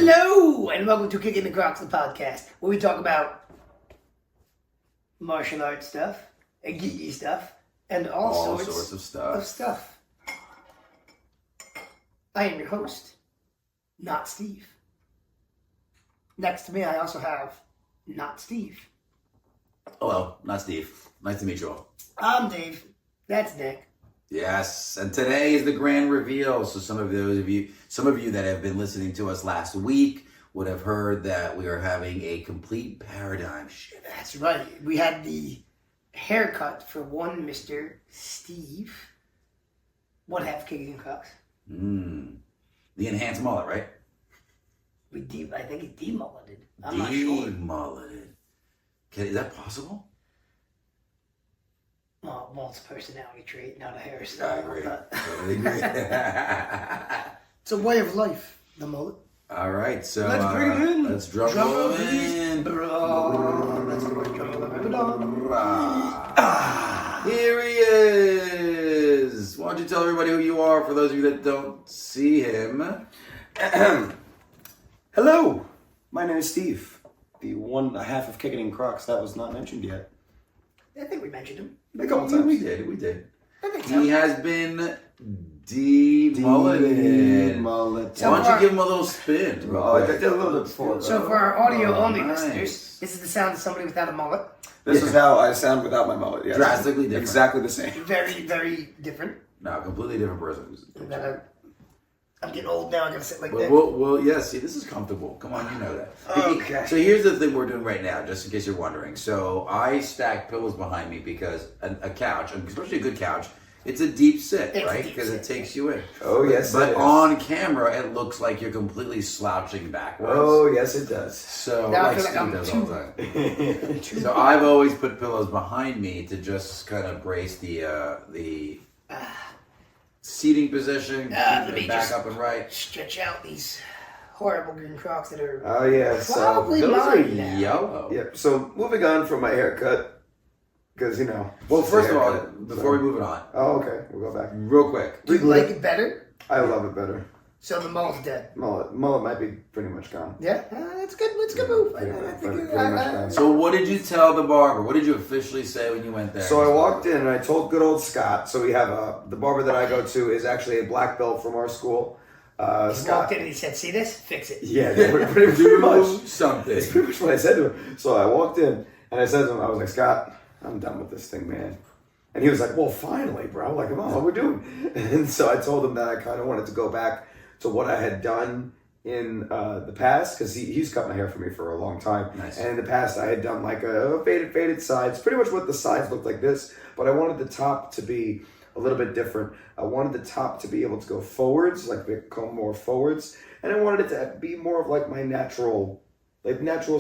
Hello, and welcome to Kickin In Crocs, the podcast, where we talk about martial arts stuff, and geeky stuff, and all sorts of stuff. I am your host, not Steve. Next to me, I also have not Steve. Hello, not Steve. Nice to meet you all. I'm Dave. That's Nick. Yes, and today is the grand reveal. So some of you that have been listening to us last week would have heard that we are having a complete paradigm shift. That's right. We had the haircut for one Mr. Steve. One half Kickin In Crocs. The enhanced mullet, right? I think he demulleted. I'm not sure. Demulleted. Is that possible? Well, it's a personality trait, not a I hairstyle. agree. Totally agree. It's a way of life, the mullet. All right, so Let's bring it in. Let's drum roll in. Let's go. Here he is. Why don't you tell everybody who you are for those of you that don't see him? Hello, my name is Steve. The one half of Kickin In Crocs that was not mentioned yet. I think we mentioned him. A couple times. We did. I think so. He has been demulleted. Why don't you give him a little spin? I did a little bit before. So for our audio-only nice. listeners, this is the sound of somebody without a mullet. This is how I sound without my mullet. Yes. Drastically different. Exactly the same. Very, very different. No, completely different person. I'm getting old now. I gotta sit like that. Well, yeah, see, this is comfortable. Come on, you know that. Okay. So here's the thing we're doing right now, just in case you're wondering. So I stack pillows behind me because a couch, especially a good couch, it's a deep sit, It's a right? deep Because it sit, takes you in. Oh, yes, But it is. on camera, it looks like you're completely slouching backwards. Oh, yes, it does. So Now I like feel like Steve I'm does all the time. too- So I've always put pillows behind me to just kind of brace the seating position, let keep me it back just- up and right. Stretch out these horrible green Crocs that are Oh, yeah. So probably Those are mine now. yellow. yeah. So moving on from my haircut, because Well, first of all, haircut, before we so- move it on, Oh, okay. We'll go back. real quick. Do you like it better? I love it better. So the mullet's dead. Mullet might be pretty much gone. Yeah, that's good. That's a good move. Pretty much I gone. So what did you tell the barber? What did you officially say when you went there? So I walked in and I told good old Scott. So we have the barber that I go to is actually a black belt from our school. He Scott. walked in and he said, "See this? Fix it." Yeah, pretty much. something. That's pretty much what I said to him. So I walked in and I said to him, I was like, Scott, I'm done with this thing, man. And he was like, well, finally, bro. Like, come on, what we're doing. And so I told him that I kind of wanted to go back to what I had done in the past, because he's cut my hair for me for a long time. Nice. And in the past, I had done like a faded sides, pretty much what the sides looked like this, but I wanted the top to be a little bit different. I wanted the top to be able to go forwards, like become more forwards, and I wanted it to be more of like my natural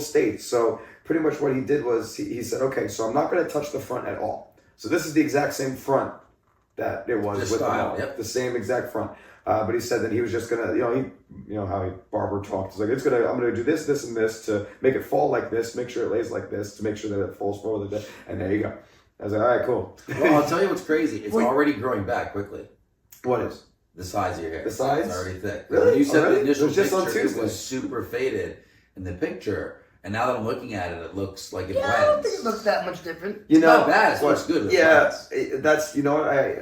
state. So pretty much what he did was he said, okay, so I'm not going to touch the front at all. So this is the exact same front that it was The with style, the yep. the same exact front. But he said that he was just gonna, you know how he barber talked. He's like, I'm gonna do this, this, and this to make it fall like this, make sure it lays like this, to make sure that it falls forward like that. And there you go. I was like, all right, cool. Well, I'll tell you what's crazy. It's already growing back quickly. What is? The size of your hair. The size? It's already thick. Really? When you said Already? the initial It was just on picture, it Tuesday. was super faded in the picture. And now that I'm looking at it, it looks like it Yeah, blends. I don't think it looks that much different. You know, not bad. It looks good. It Yeah, blends. that's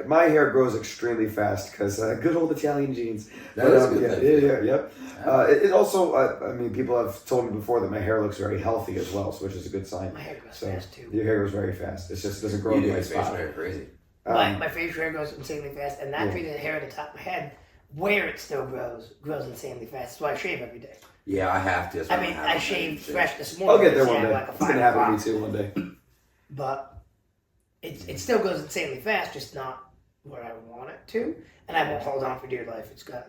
my hair grows extremely fast because good old Italian genes. That is a good thing. Yep. It also, I mean, people have told me before that my hair looks very healthy as well, so which is a good sign. My hair grows fast too. Your hair grows very fast. It just doesn't grow You in do the right your facial spot. hair crazy. My facial hair grows insanely fast, and naturally the hair at the top of my head, where it still grows insanely fast. That's why I shave every day. Yeah, I have to. That's I why mean, have I to shaved shave. fresh this morning. I'll get there one yeah, day. like a It's gonna 5 happen to o'clock. me too one day. But it still goes insanely fast, just not where I want it to. And I won't hold on for dear life. It's got,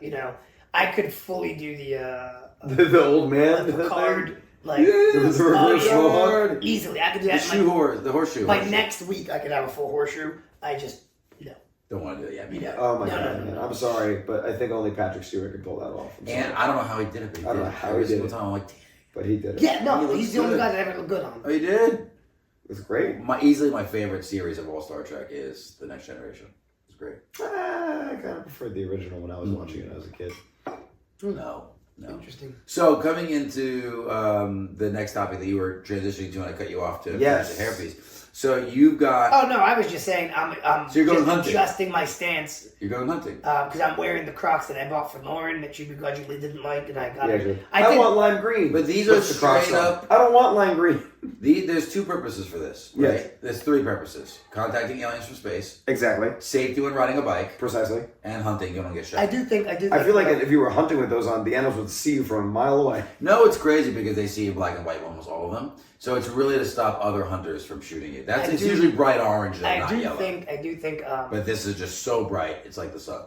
I could fully do The old man. the card, like, The reverse Lord. easily. I could do The that. shoe horse, the horseshoe. Like horseshoe. next week, I could have a full horseshoe. I just, no. Don't want to do it. Yeah, me neither. Oh my No, god, no, man. no. I'm sorry, but I think only Patrick Stewart could pull that off. I'm And sorry. I don't know how he did it, but he I don't did know it. how Every he did single it. time I'm like, damn. But he did it. Yeah, no, He looks he's the only good. guy that ever looked good on. Oh, he did? It was great. Easily my favorite series of all Star Trek is The Next Generation. It's great. I kind of preferred the original when I was watching it as a kid. No. No. Interesting. So coming into the next topic that you were transitioning to, and I cut you off to Yes. finish the hairpiece. So you've got. Oh no, I was just saying I'm So you're going just hunting. adjusting my stance You're going hunting. because I'm wearing the Crocs that I bought for Lauren that she begrudgingly didn't like, and I got Yeah, it. sure. I I think- want lime green. But these are Puts the Crocs straight on. up. I don't want lime green. There's two purposes for this. Right? Yes. There's three purposes: contacting aliens from space, Exactly. safety when riding a bike, Precisely. and hunting. You don't get shot. I do think. I feel like if you were hunting with those on, the animals would see you from a mile away. No, it's crazy because they see black and white almost all of them. So it's really to stop other hunters from shooting you. It's usually bright orange and not yellow. I do think. But this is just so bright, it's like the sun.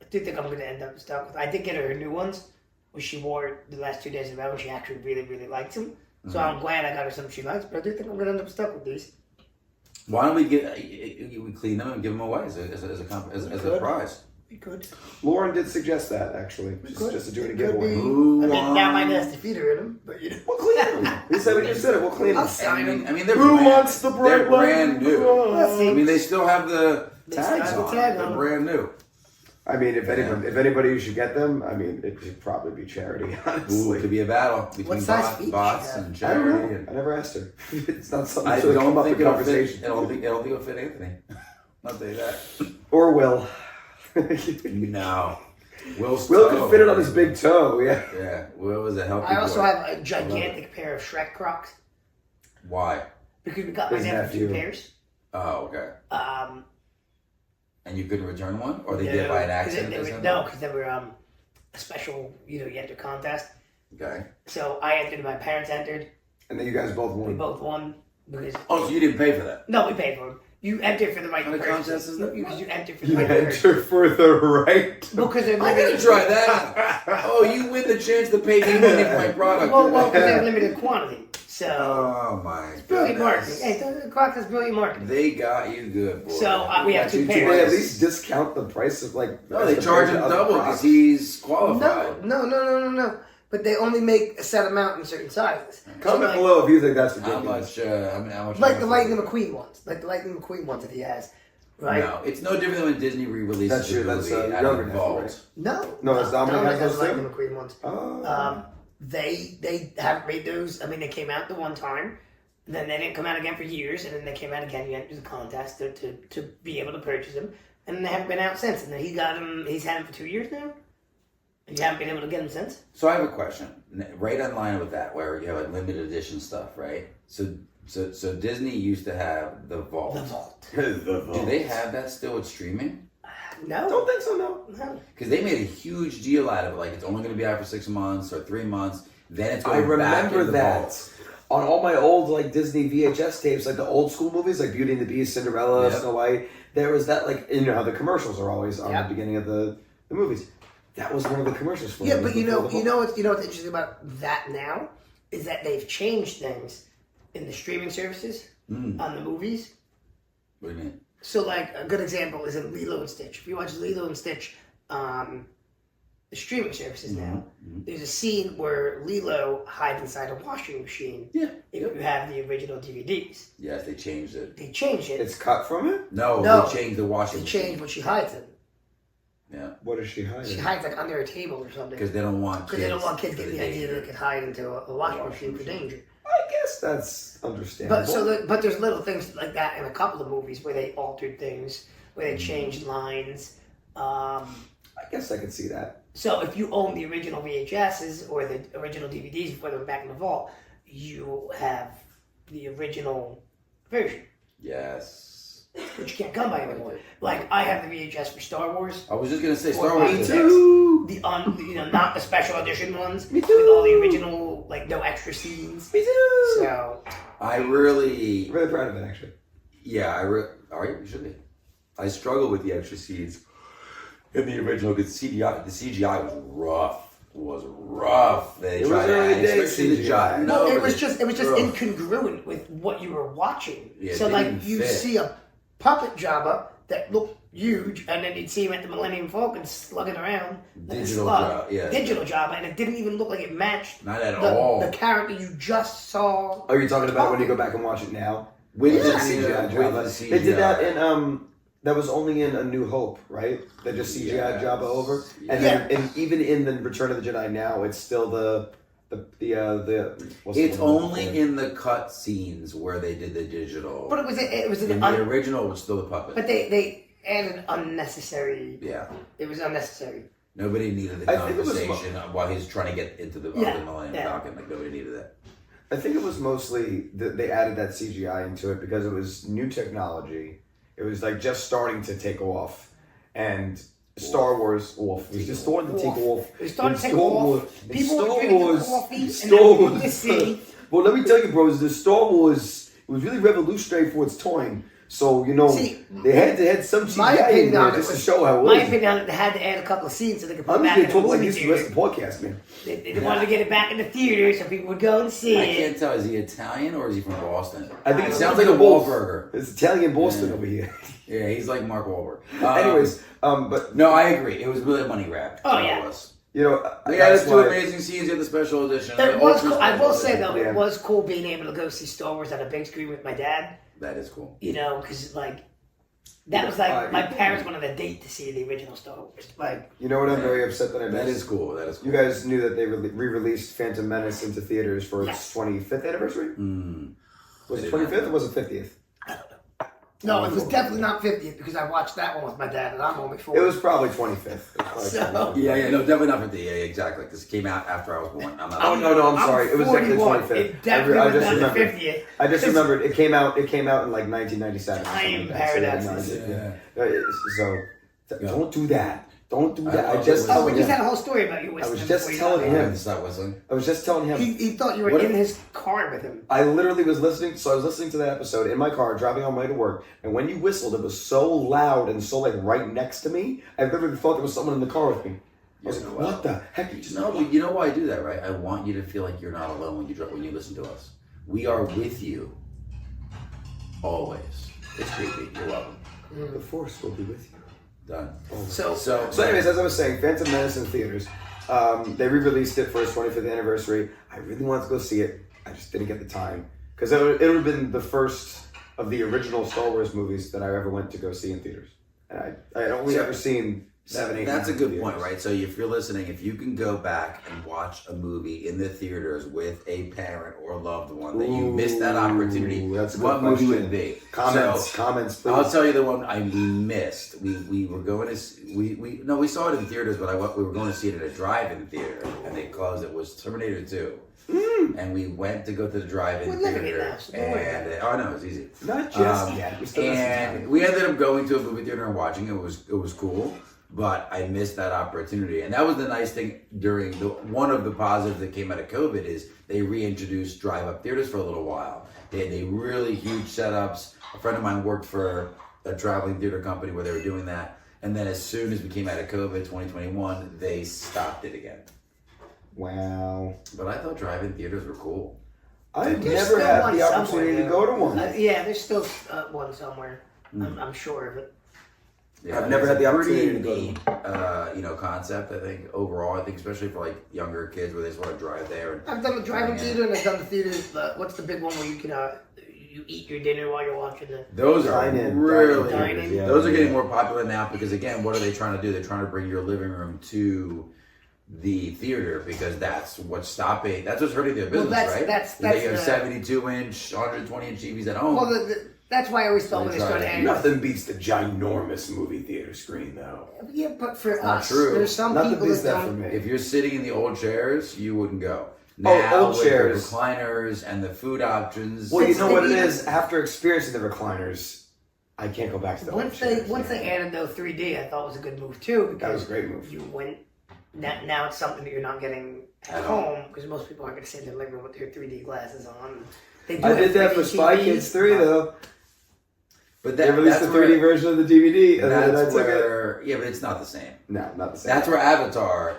I do think I'm going to end up stuck with. I did get her new ones, which she wore the last 2 days of that, and she actually really, really likes them. So I'm glad I got her something she likes, but I do think I'm going to end up stuck with these. Why don't we we clean them and give them away as a prize? We could. Lauren did suggest that, actually. Just to do a Could giveaway. be. Who I mean, now my wants- nasty feet are in them, but you know. We'll clean them. We said we just said it. We'll clean them. I'll sign them. I mean, they're Who brand, wants the bright they're brand light? new. Let's see. I mean, they still have the They tags still have on. the tag They're on them. brand new. I mean, if anybody should get them, I mean, it should probably be charity, Ooh, honestly. it could be a battle between What size feet bots does she and I don't charity. know. And I never asked her. It's not something I that's really come don't up think in it'll fit. conversation. I don't think it'll fit Anthony. I'll tell you that. Or Will. No. Will's Will toe. can fit it on his big toe, yeah. Yeah, Will was a healthy I also boy. have a gigantic pair of Shrek Crocs Why? because we got my His dad for 2 nephew. pairs. Oh, okay. And you couldn't return one, or they did by an accident? or something? No, because they were a special, you enter contest. Okay. So I entered, my parents entered, And then you guys both we won. both won because Oh, so you didn't pay for that? no, we paid for them. You enter for the right How many person. contests is that? Because you enter for the You right person. enter for the right. Because they're I limited. gotta try that. Oh, you win the chance to pay me money for my product. Well, because they're limited quantity. So Oh my brilliant marketing. goodness. Hey, the Crocs is brilliant marketing. They got you good, boy. So, we have two Did pairs. they at least discount the price of like? No, they charge him double because he's qualified. No. But they only make a set amount in certain sizes. Comment So, below if you think that's How ridiculous. much? How much? Like the Lightning McQueen ones. Like the Lightning McQueen ones that he has. Right? No, it's no different than when Disney re-releases That's true, a that's, movie out younger of the nephew, vault. right? No. No, it's Dominic has has those the too? Lightning McQueen ones. Oh. They haven't made those. I mean, they came out the one time, then they didn't come out again for years, and then they came out again. You entered the contest to be able to purchase them, and they haven't been out since. And then he got them. He's had them for 2 years now. And you haven't been able to get them since. So I have a question. Right on line with that, where you have like limited edition stuff, right? So Disney used to have the vault. The vault. Do they have that still with streaming? No. Don't think so, no. No. Because they made a huge deal out of it. Like it's only going to be out for 6 months or 3 months. Then it's I going back remember in the that. vault. On all my old like Disney VHS tapes, like the old school movies, like Beauty and the Beast, Cinderella, Yep. Snow White, there was that like you know how the commercials are always on Yep. the beginning of the movies. That was one of the commercials for Yeah, it. but you know what's interesting about that now is that they've changed things in the streaming services on the movies. What do you mean? So, like, a good example is in Lilo and Stitch. If you watch Lilo and Stitch on the streaming services now, there's a scene where Lilo hides inside a washing machine. Yeah. If you have the original DVDs. Yes, they changed it. They changed it. It's cut from it. No, No. they changed the washing They machine. changed what she hides in. Yeah, What is she hiding? She hides, like, under a table or something. because they don't want Because they don't want kids for getting the idea that they could hide into a washing machine for danger. I guess that's understandable. But there's little things like that in a couple of movies where they altered things, where they changed lines. I guess I could see that. So if you own the original VHSs or the original DVDs before they were back in the vault, you have the original version, Yes. which you can't come by anymore. Like I have the VHS for Star Wars, I was just gonna say Or Star Wars. Me is too. not the special edition ones with all the original, like no extra scenes. Me too. So I really, I'm really proud of it, actually. yeah, all right, you should be. I struggle with the extra scenes in the original because the CGI was rough. They It was tried to early add, days especially the CGI. job. no, it but was just ugh. incongruent with what you were watching. Yeah, so they like didn't you fit. see a puppet Jabba that looked huge, and then you'd see him at the Millennium Falcon slugging around like Digital a slug. Jabba, yeah. Digital Jabba, and it didn't even look like it matched Not at all. the character you just saw. Oh, you're talking about when you go back and watch it now? With Yeah. the CGI CGI, Jabba. They did that in That was only in A New Hope, right? They just CGI Yes. Jabba over, and Yeah. then and even in the Return of the Jedi now, it's still the what's It's the one only for it? in the cut scenes where they did the digital. But it was in an the original, it was still the puppet. but they added unnecessary. Yeah. It was unnecessary. Nobody needed the I think it was conversation while he's trying to get into the Millennium Falcon. Like, nobody needed that. I think it was mostly that they added that CGI into it because it was new technology. It was like just starting to take off, and Star Wars Wolf was just starting to take off. It was starting to take Star off. Wars- People Star were drinking Wars- coffee and Star they were Wars- to see. Well, let me tell you, bros, the Star Wars was really revolutionary for its time. So See, they had to have some my CGI in opinion there on it just to was- show how it My was. opinion on it, they had to add a couple of scenes so they could put I'm it just back in getting the told like movie this the rest theater. of the podcast, man. They wanted to get it back in the theater so people would go and see I it. can't tell. Is he Italian or is he from Boston? I think It it's sounds like a both. Wahlburger. It's Italian Boston Yeah. over here. Yeah, he's like Mark Wahlberg. Anyways, but No, I agree. It was really a money grab. Oh, It yeah. was. you know, They added that's two why amazing scenes in the special edition. It the was ultra cool. I will special say edition. though, Yeah. it was cool being able to go see Star Wars on a big screen with my dad. That is cool. You know, because like that was like my parents wanted a date to see the original Star Wars. Like, you know what I'm very upset that I missed. That is cool. That is cool. You guys knew that they re-released Phantom Menace into theaters for its Yes. 25th anniversary. Mm. Was I it did not 25th know. or was it 50th? no, it was definitely not 50th because I watched that one with my dad and I'm only 4. It was probably 25th. It was probably So- 25th. Yeah, no, definitely not 50. Yeah, exactly. Because it came out after I was born. I'm not. Oh no, I'm sorry. It was definitely 41. 25th. It definitely I was just not the remembered. 50th. I just remembered it came out. It came out in like 1997. or Time something like that, so paradoxes. Don't do that. Don't do that. I I love just it. Oh, telling we just him. had a whole story about you whistling. was just before you telling got I here. him. had to stop whistling. I was just telling him. He thought you were What in if- his car with him. I literally was listening. So I was listening to that episode in my car, driving on my way to work. And when you whistled, it was so loud and so like right next to me. I literally thought there was someone in the car with me. I was Yeah, like, well, "What the heck?" You just No, but you know why I do that, right? I want you to feel like you're not alone when you listen to us. We are with you always. It's creepy. You're welcome. The force will be with you. Done. So So, anyways, as I was saying, Phantom Menace in theaters. They re-released it for its 25th anniversary. I really wanted to go see it. I just didn't get the time because it would have been the first of the original Star Wars movies that I ever went to go see in theaters, and I had only So, ever seen 7, 8. That's a 9 good theaters. point, right? So if you're listening, if you can go back and watch a movie in the theaters with a parent or loved one that you missed that opportunity, Ooh, that's a good what movie question. would it be? Comments, So, comments, please. I'll tell you the one we missed. We were going to we saw it in theaters, but we were going to see it at a drive-in theater, and they closed. It was Terminator 2, and we went to go to the drive-in We're living it theater, now, so don't worry about and oh no, it's easy. Not just Um, yet. We still got some And time. we ended up going to a movie theater and watching it. It was cool, but I missed that opportunity. And that was the nice thing during one of the positives that came out of COVID is they reintroduced drive-up theaters for a little while. They had really huge setups. A friend of mine worked for a traveling theater company where they were doing that. And then as soon as we came out of COVID, 2021, they stopped it again. Wow. But I thought drive-in theaters were cool. I've There's never still had one the opportunity to somewhere, go to one. yeah, there's still one somewhere. I'm sure of it. Yeah, I've never it's had the a pretty opportunity to go to neat, concept. I think overall, I think especially for like younger kids where they just want to drive there. And, I've done the drive-in Yeah. theater and I've done the theaters. What's the big one where you can you eat your dinner while you're watching it? Those are Dine-in, really dine-in. Yeah, those are yeah. getting more popular now because again, what are they trying to do? They're trying to bring your living room to the theater because that's what's stopping. That's what's hurting their business, that's- right? that's they have the- 72-inch, 120-inch TVs at home. Well, that's why I always thought when they That's started right. adding. Nothing beats the ginormous movie theater screen, though. Yeah, but for not us, true. there's some Nothing people beats that that for don't. me. If you're sitting in the old chairs, you wouldn't go. Oh, Now old with chairs. the recliners and the food options. Well, you Since know they what it even- is. After experiencing the recliners, I can't go back to the old Once chairs, they man. added though 3D, I thought was a good move too because That was a great move. you went. Now it's something that you're not getting at home because most people aren't going to sit in their living room with their 3D glasses on. They do I have did that 3D for Spy TVs, Kids 3, though. But They released the 3D version of the DVD, and then I That's took it. where, yeah, but it's not the same. No, not the same. That's where Avatar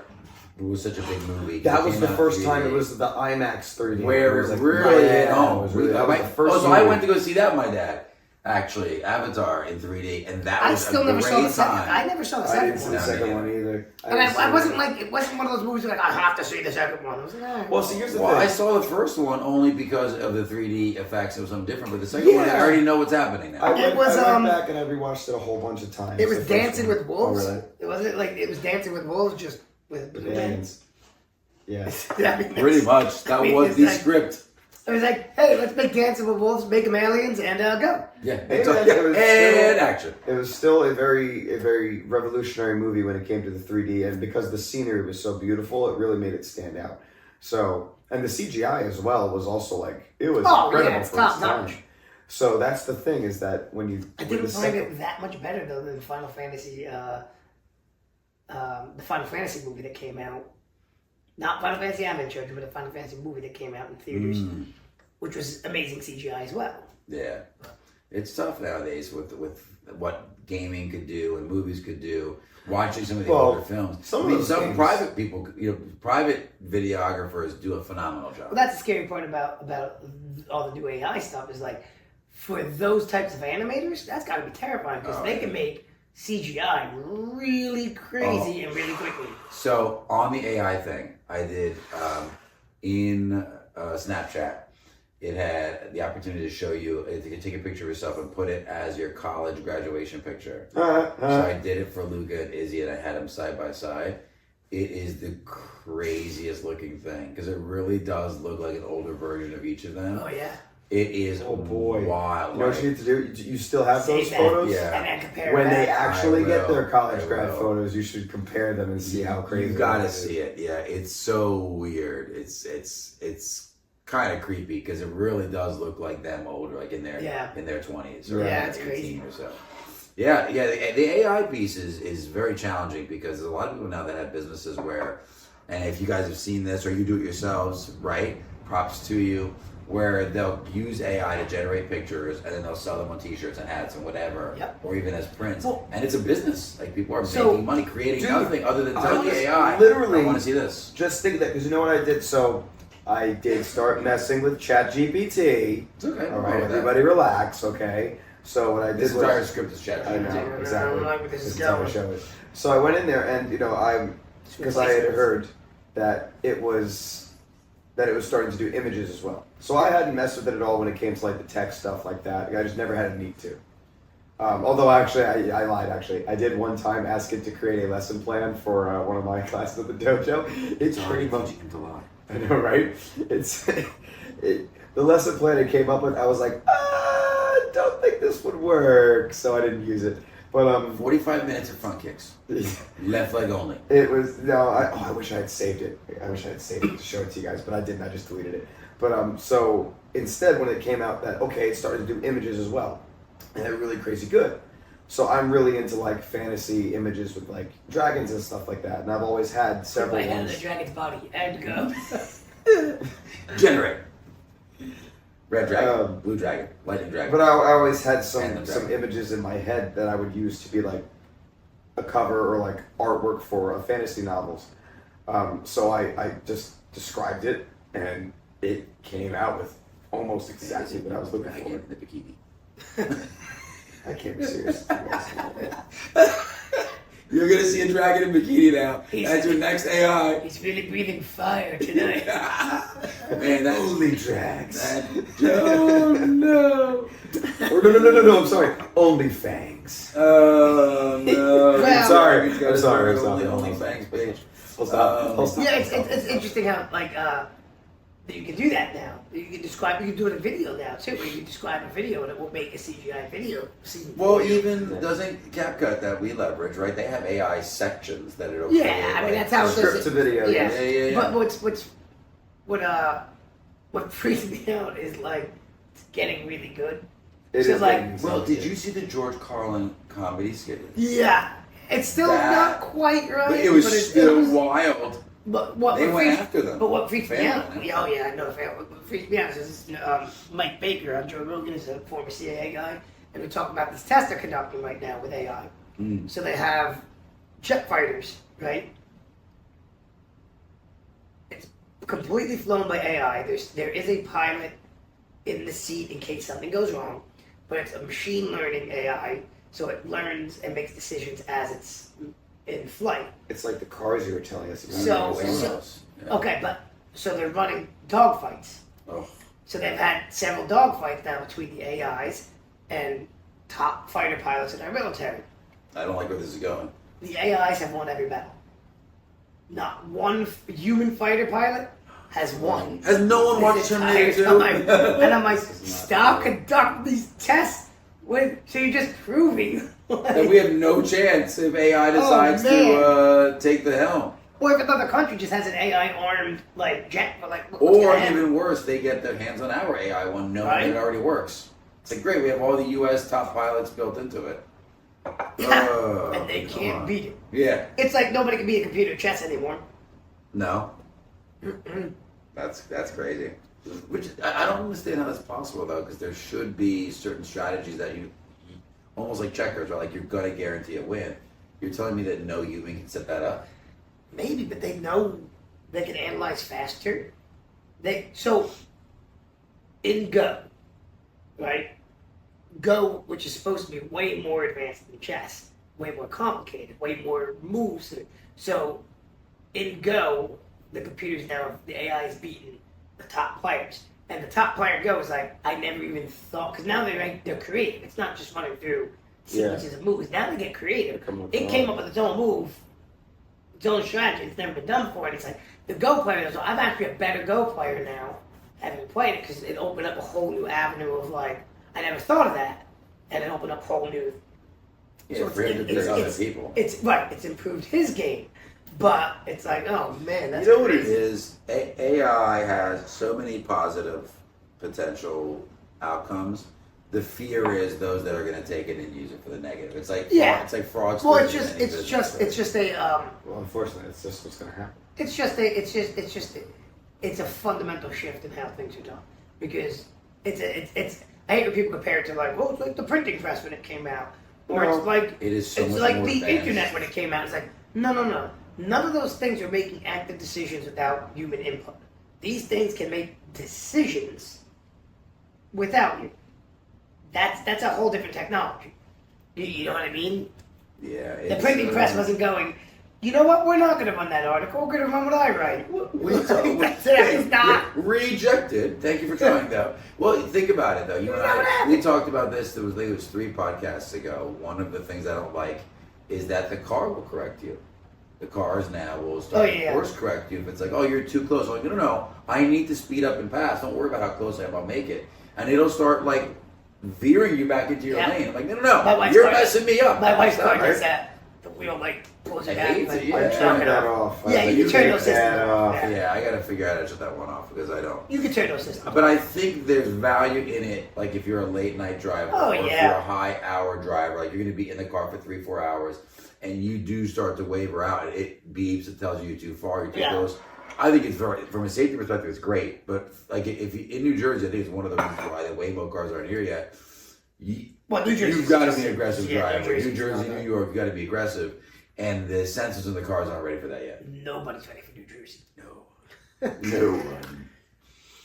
was such a big movie. That It was came the out first 3D. time it was the IMAX 3D. where was it like, really hit yeah, home. it was really- that was the Oh, first so I movie. went to go see that with my dad. Actually, Avatar in 3D, and that I was still a never great saw the second. time. I never saw the I second didn't see one. the No, second me one either. And I wasn't like, it wasn't one of those movies like, I have to see the second one. I was like, alright. Well, see, here's the Well, thing. I saw the first one only because of the 3D effects. It was something different, but the second one, I already know what's happening now. I went was, back and I rewatched it a whole bunch of times. It was the first Dancing one. with Wolves. Oh, really? It wasn't like, it was Dancing with Wolves just with The blue men. aliens. Yeah. I mean, Pretty much. That was it's the like- script. It was like, hey, let's make Dancing with Wolves, make them aliens, and go. Yeah. Hey, It's man, it was and still- action. It was still a very revolutionary movie when it came to the 3D, and because the scenery was so beautiful, it really made it stand out. So, and the CGI as well was also like, it was incredible it's for top its time. notch. So that's the thing, is that when you I with didn't the find second- it that much better though than Final Fantasy, the Final Fantasy movie that came out. Not Final Fantasy Adventure, but a Final Fantasy movie that came out in theaters, which was amazing CGI as well. Yeah, it's tough nowadays with what gaming could do and movies could do. Watching some of the older films, some of those some games- private people, private videographers do a phenomenal job. Well, that's the scary part about all the new AI stuff is like, for those types of animators, that's got to be terrifying because they can make CGI really crazy and really quickly. So on the AI thing, I did in Snapchat. It had the opportunity to show you, you could take a picture of yourself and put it as your college graduation picture. So I did it for Luca and Izzy, and I had them side by side. It is the craziest looking thing because it really does look like an older version of each of them. Oh yeah. It is wild. You know what you need to do? You still have those Save that photos? Yeah. and then compare When it they back. actually I get will. their college I grad will. photos, you should compare them and see how crazy. You gotta it is. see it. Yeah, it's so weird. It's kind of creepy because it really does look like them older, like in their 20s or Yeah, it's 18 crazy. or so. Yeah. The AI piece is very challenging because there's a lot of people now that have businesses where, and if you guys have seen this or you do it yourselves, right? Props to you. Where they'll use AI to generate pictures and then they'll sell them on T-shirts and hats and whatever, or even as prints. Well, and it's a business. Like people are so, making money creating dude, nothing other than I telling the was AI, literally I want to see this. Just think of that, because you know what I did? So I did start messing with ChatGPT. It's okay. All right, everybody relax, okay? So what I did This was... entire script is ChatGPT. I know, I don't exactly. like where this is entire going. show is. So I went in there and, because I had heard that it was starting to do images as well. So I hadn't messed with it at all when it came to like the tech stuff like that. I just never had a need to. Although actually, I lied actually. I did one time ask it to create a lesson plan for one of my classes at the dojo. It's pretty much... I know, right? The lesson plan it came up with, I was like, I don't think this would work. So I didn't use it. But 45 minutes of front kicks. Left leg only. it was I wish I had saved it. I wish I had saved it to show it to you guys, but I didn't. I just deleted it. But so instead, when it came out that it started to do images as well, and they're really crazy good. So I'm really into like fantasy images with like dragons and stuff like that, and I've always had several I had ones. the dragon's body and go. Generate. Red dragon, blue dragon, lightning dragon. But I always had And some the some dragon. images in my head that I would use to be like a cover or like artwork for fantasy novels. So I just described it, and it came out with almost exactly what I was looking Dragon for. in the bikini. I can't be serious. You're gonna see a dragon in bikini now. He's- That's your next AI. He's really breathing fire tonight. Man, that's Only drags. oh no. Or no, I'm sorry. Only fangs. Oh no. Well- I'm sorry. Only fangs page. I'll stop. I'll stop. Yeah, it's interesting how like you can do that now. You can do it in video now too, where you can describe a video and it will make a CGI video. Well, even doesn't CapCut that we leverage, right? They have AI sections that it'll Yeah, create, I mean like, that's how it does Script it. to video. Yeah. Yeah. But what freaks me out is like it's getting really good. It So, is like, getting Well, insane. did you see the George Carlin comedy skit? Yeah, it's still That- not quite right. But it was it's still wild. But what They what went freaks, after them. But what freaks me Family. out? Oh yeah, I know the family. What freaks me out is Mike Baker on Joe Rogan is a former CIA guy, and we're talking about this test they're conducting right now with AI. So they have jet fighters, right? It's completely flown by AI. There is a pilot in the seat in case something goes wrong, but it's a machine learning AI, so it learns and makes decisions as it's in flight. It's like the cars you were telling us about. Okay, but so they're running dogfights. Oh. So they've had several dogfights now between the AIs and top fighter pilots in our military. I don't like where this is going. The AIs have won every battle. Not one human fighter pilot has won. Has no one watched Terminator 2? And I'm like, stop conducting these tests. So you're just proving that we have no chance if AI decides to take the helm. Or if another country just has an AI armed jet, or even worse, they get their hands on our AI one, knowing that it already works. It's like great, we have all the U.S. top pilots built into it. And they can't beat it. Yeah, it's like nobody can beat a computer chess anymore. No, that's crazy. Which I don't understand how that's possible though, because there should be certain strategies that you almost like checkers, or like you're gonna guarantee a win. You're telling me that no human can set that up? Maybe, but they know they can analyze faster. In Go, right? Go, which is supposed to be way more advanced than chess, way more complicated, way more moves. So in Go, the computers now, the AI is beating the top players. And the top player goes like, I never even thought, because now they're creative. It's not just running through sequences of moves. Now they get creative. It came up with its own move, its own strategy. It's never been done before. And it's like, the Go player, so I'm actually a better Go player now, having played it, because it opened up a whole new avenue of I never thought of that. And it opened up a whole new... Yeah, so for him to beat other people. It's improved his game. But it's like, oh man, that's you know crazy. What it is? AI has so many positive potential outcomes. The fear is those that are going to take it and use it for the negative. It's like it's like fraud. Well, it's just a. Well, unfortunately, it's just what's going to happen. It's a fundamental shift in how things are done, because it's. I hate when people compare it to it's like the printing press when it came out, or it's like it is. So it's much like more the advanced. internet when it came out. It's like no. None of those things are making active decisions without human input. These things can make decisions without you. That's a whole different technology. You know what I mean? Yeah. The printing press wasn't going, you know what, we're not going to run that article, we're going to run what I write. It's not. Rejected. Thank you for trying, though. Well, think about it, though. You and I, we talked about this, I think it was 3 podcasts ago. One of the things I don't like is that the car will correct you. The cars now will start to course correct you if it's like, oh, you're too close. I'm like, no, I need to speed up and pass. Don't worry about how close I am. I'll make it. And it'll start veering you back into your lane. I'm like, no, you're messing me up. My wife's car does that. The wheel pulls it back. I turn that off. You can turn those systems off. Yeah, I got to figure out how to shut that one off because I don't. You can turn those systems off. But I think there's value in it, if you're a late night driver or if you're a high hour driver, you're going to be in the car for 3-4 hours. And you do start to waver out. It beeps. It tells you you're too far. You're too close. I think it's from a safety perspective, it's great. But if you, in New Jersey, I think it's one of the reasons why the Waymo cars aren't here yet. You've got to be an aggressive driver. New Jersey, New York, you've got to be aggressive. And the sensors in the cars aren't ready for that yet. Nobody's ready for New Jersey. No. No one.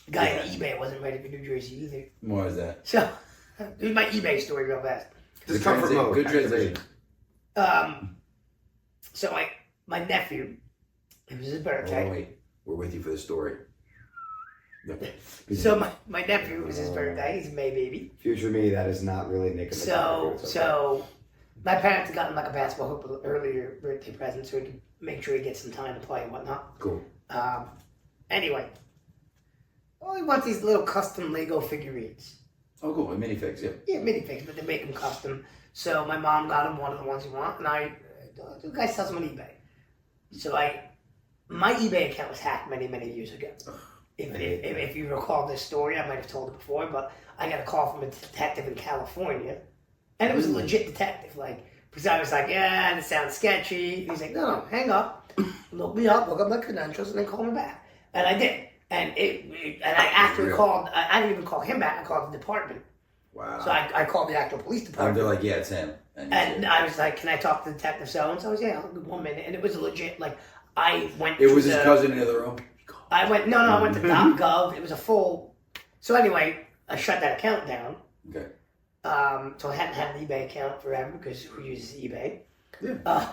The guy on eBay wasn't ready for New Jersey either. Why is that? So, here's my eBay story real fast. Good translation. So my nephew, it was his birthday. Oh, wait. We're with you for the story. So my nephew, it was his birthday. He's a May baby. Future me, that is not really Nick. So my parents had gotten a basketball hoop earlier birthday present, so he could make sure he gets some time to play and whatnot. Cool. Anyway, he wants these little custom Lego figurines. Oh, cool. Minifigs, yeah. Yeah, minifigs, but they make them custom. So my mom got him one of the ones he wants, and the guy sells them on eBay. So my eBay account was hacked many, many years ago. If you recall this story, I might have told it before, but I got a call from a detective in California, and it was a legit detective. Because I was like, yeah, this sounds sketchy. He's like, no, hang up, look me up, look up my credentials, and then call me back. And I did. And I actually called. I didn't even call him back. I called the department. Wow. So I called the actual police department. And they're like, yeah, it's him. And I was like, can I talk to Detective So-and-so? I was, yeah, 1 minute. And it was legit, I went It was his cousin in the other room? I went to .gov. It was a full... So anyway, I shut that account down. Okay. So I hadn't had an eBay account forever because who uses eBay? Yeah.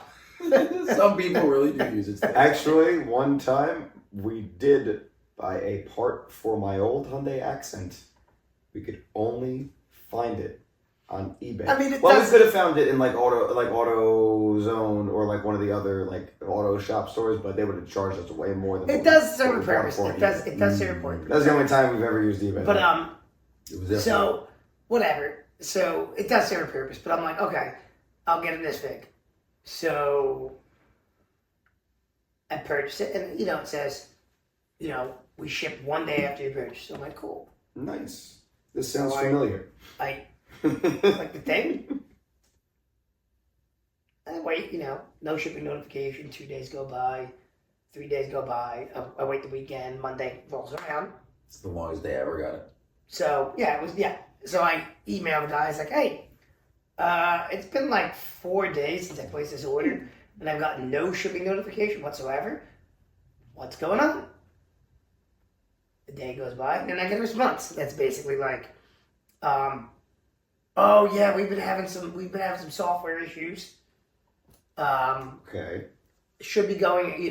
Some people really do use it. Actually, one time we did buy a part for my old Hyundai Accent. We could only find it on eBay. I mean, we could have found it in like AutoZone or like one of the other like auto shop stores, but they would have charged us way more than It does serve a purpose. It does serve a purpose. That's the only time we've ever used eBay. But It was so whatever. So it does serve a purpose. But I'm like, okay, I'll get it this big. So I purchased it, and it says, we ship 1 day after you purchase. So I'm like, cool. Nice. This sounds So familiar. I like the thing. I wait, no shipping notification. 2 days go by, 3 days go by. I wait the weekend. Monday rolls around. It's the longest day I ever got it. So So I emailed the guys like, hey, it's been like 4 days since I placed this order, and I've gotten no shipping notification whatsoever. What's going on? The day goes by, and I get a response. That's basically like, oh yeah, we've been having some software issues. Okay. It should be going.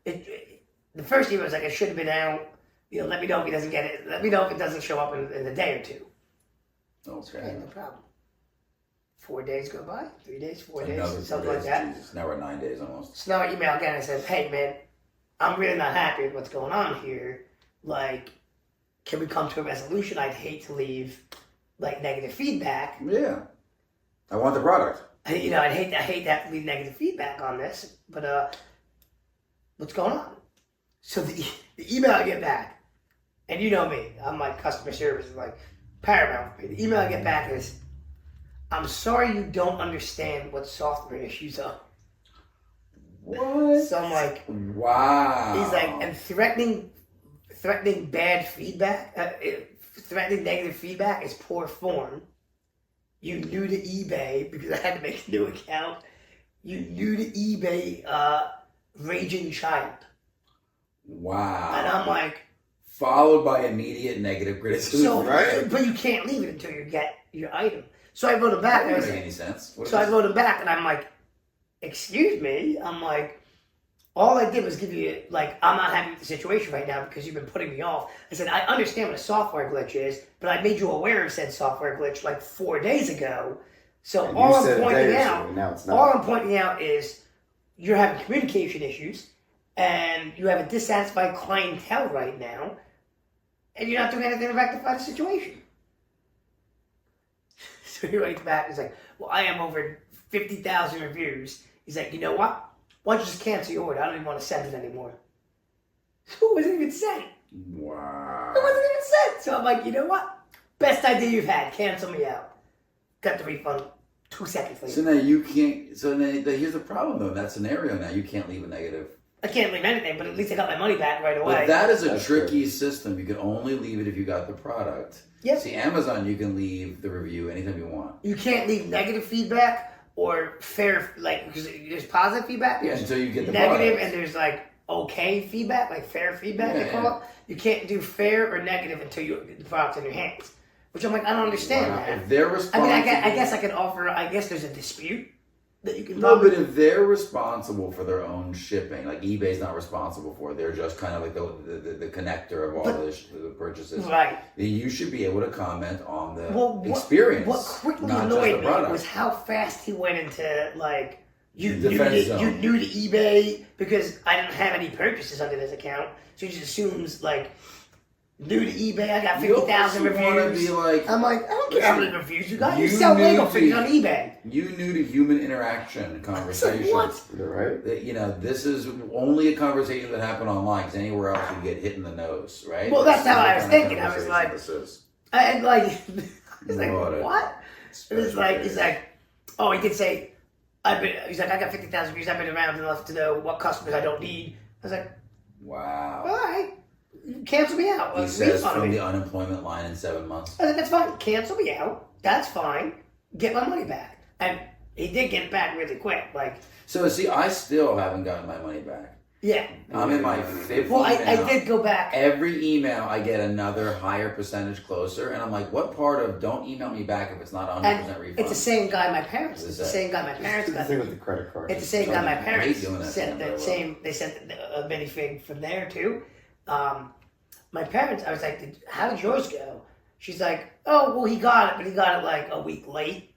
The first email was like, it should have been out. Let me know if he doesn't get it. Let me know if it doesn't show up in a day or two. Okay. No problem. 4 days go by, 3 days, 4 days, Another something 4 like days. that. Jesus. Now we're at 9 days almost. So now I email again and I said, hey man, I'm really not happy with what's going on here. Like, can we come to a resolution? I'd hate to leave like negative feedback. Yeah. I want the product. I'd hate to have to leave negative feedback on this, but what's going on? So the email I get back, and you know me, I'm like customer service is like paramount for me. The email I get back is, I'm sorry you don't understand what software issues are. What? So I'm like, wow. he's like, and threatening bad feedback, threatening negative feedback is poor form. You new to eBay because I had to make a new account. You new to eBay, raging child. Wow. And I'm like, followed by immediate negative criticism. so, right? But you can't leave it until you get your item. So I wrote him back. That doesn't make any sense. So I wrote him back, and I'm like, excuse me? I'm like, all I did was give you, like, I'm not happy with the situation right now because you've been putting me off. I said, I understand what a software glitch is, but I made you aware of said software glitch like 4 days ago. So And all you I'm said a pointing day or out, so, now it's not. all I'm pointing out is you're having communication issues, and you have a dissatisfied clientele right now, and you're not doing anything to rectify the situation. So he writes back, he's like, well, I have over 50,000 reviews. He's like, you know what? Why don't you just cancel your order? I don't even want to send it anymore. So it wasn't even sent. Wow. It wasn't even sent. So I'm like, you know what? Best idea you've had. Cancel me out. Got the refund 2 seconds later. So now you can't. So now here's the problem though. In that scenario, now you can't leave a negative. I can't leave anything, but at least I got my money back right away. But that is a That's tricky true. system. You can only leave it if you got the product. Yep. See, Amazon, you can leave the review anytime you want. You can't leave negative feedback or fair, like, because there's positive feedback. Yeah, There's until you get the negative, product. and there's like okay feedback, like fair feedback. Yeah, they call it. You can't do fair or negative until the product's in your hands. Which I'm like, I don't understand Wow. that. If they're I responsible, mean, I guess I could offer. I guess there's a dispute that you can. no, but if they're responsible for their own shipping, like eBay's not responsible for it, they're just kind of like the connector of all the purchases. Right. Then you should be able to comment on the Well, experience. What quickly not just the annoyed me product. was how fast he went into like you The knew defense to, zone. you knew to eBay because I didn't have any purchases under this account, so he just assumes like new to eBay. I got 50,000 You want to reviews. be like, I'm like, I don't care how many reviews you got. You You sell Lego knew figures to- on eBay. you new to human interaction conversation. What? You're right. That, this is only a conversation that happened online, because anywhere else you get hit in the nose, right? Well, that's how the I was kind of thinking. I was conversation like- this is. And like, he's like, What a what? And it's like, he's like, oh, he did say, he's like, I got 50,000 views. I've been around enough to know what customers I don't need. I was like, Wow. all right, cancel me out. He Like, says refund from me. the unemployment line in 7 months. I said, that's fine. Cancel me out. That's fine. Get my money back. And he did get it back really quick. Like, So see, I still haven't gotten my money back. Yeah. I'm in my fifth Well, I email. did go back. Every email I get another higher percentage closer, and I'm like, what part of don't email me back if it's not 100% refund? It's the same guy my parents. What It's is the that? same guy my parents The got. thing with the credit card. It's the same guy my I hate parents doing that sent. to them, That same. They sent a minifig from there too. My parents. I was like, "How did yours go?" She's like, "Oh, well, he got it, but he got it like a week late."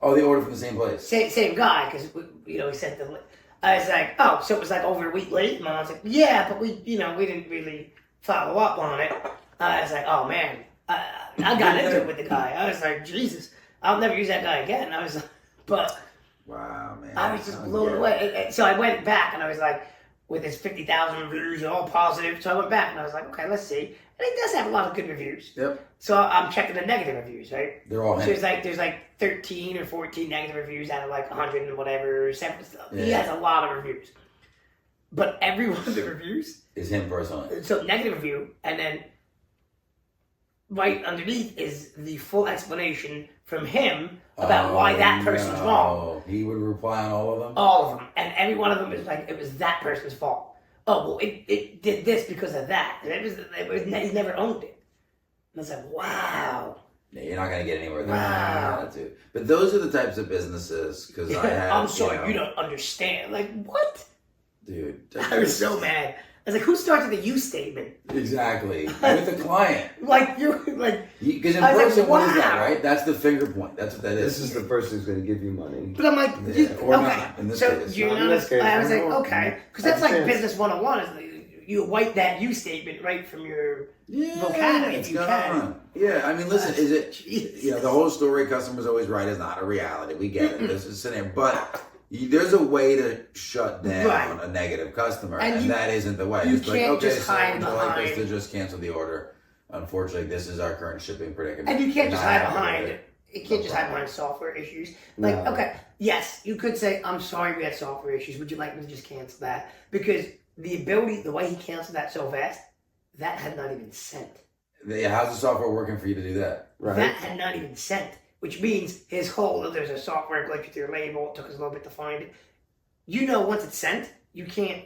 Oh, they ordered from the same place. Same guy, because he sent the. I was like, "Oh, so it was like over a week late." My mom's like, "Yeah, but we didn't really follow up on it." I was like, "Oh man." I got into it with the guy. I was like, Jesus, I'll never use that guy again. I was like, but Wow, man. I was just blown away. So I went back and I was like, with his 50,000 reviews, all positive. So I went back and I was like, okay, let's see. And he does have a lot of good reviews. Yep. So I'm checking the negative reviews, right? They're all So him. there's like 13 or 14 negative reviews out of like 100 and whatever. He Yeah. has a lot of reviews. But every one of the reviews, Is him personally. so negative review, and then right underneath is the full explanation from him about why that person's wrong. He would reply on all of them? All of them. And every one of them is like, it was that person's fault. Oh, well, it did this because of that. And he never owned it. And I was like, wow. Yeah, you're not going to get anywhere with that Wow. attitude. But those are the types of businesses, because I have, I'm sorry, you don't understand. Like, what? Dude. I was so mad. I was like, who started the you statement? Exactly. With the client. Like, you're like... Because in I was like, person, what is that, wow. right? That's the finger point. That's what that is. This is the person who's going to give you money. But I'm like, Yeah, or okay. not, in this So case. you're Not in not. this case, I was like, no. okay, because that's like Understand. business 101. Is you wipe that you statement right from your Yeah, vocabulary it's if you gone. can. Yeah, I mean, listen, is it, Jesus. the whole story customers always right is not a reality. We get it. This is scenario. But there's a way to shut down Right. a negative customer, And and you- that isn't the way. you It's like, can't okay, just so hide would you like us to behind- just cancel the order? Unfortunately, this is our current shipping predicament. And you can't just Not hide happy with behind. it. You can't just hide behind software issues. Like, No. okay, yes, you could say, I'm sorry we had software issues. Would you like me to just cancel that? Because the way he canceled that so fast, that had not even sent. Yeah, how's the software working for you to do that? Right? That had not even sent, which means his whole, there's a software glitch with your label. It took us a little bit to find it. Once it's sent, you can't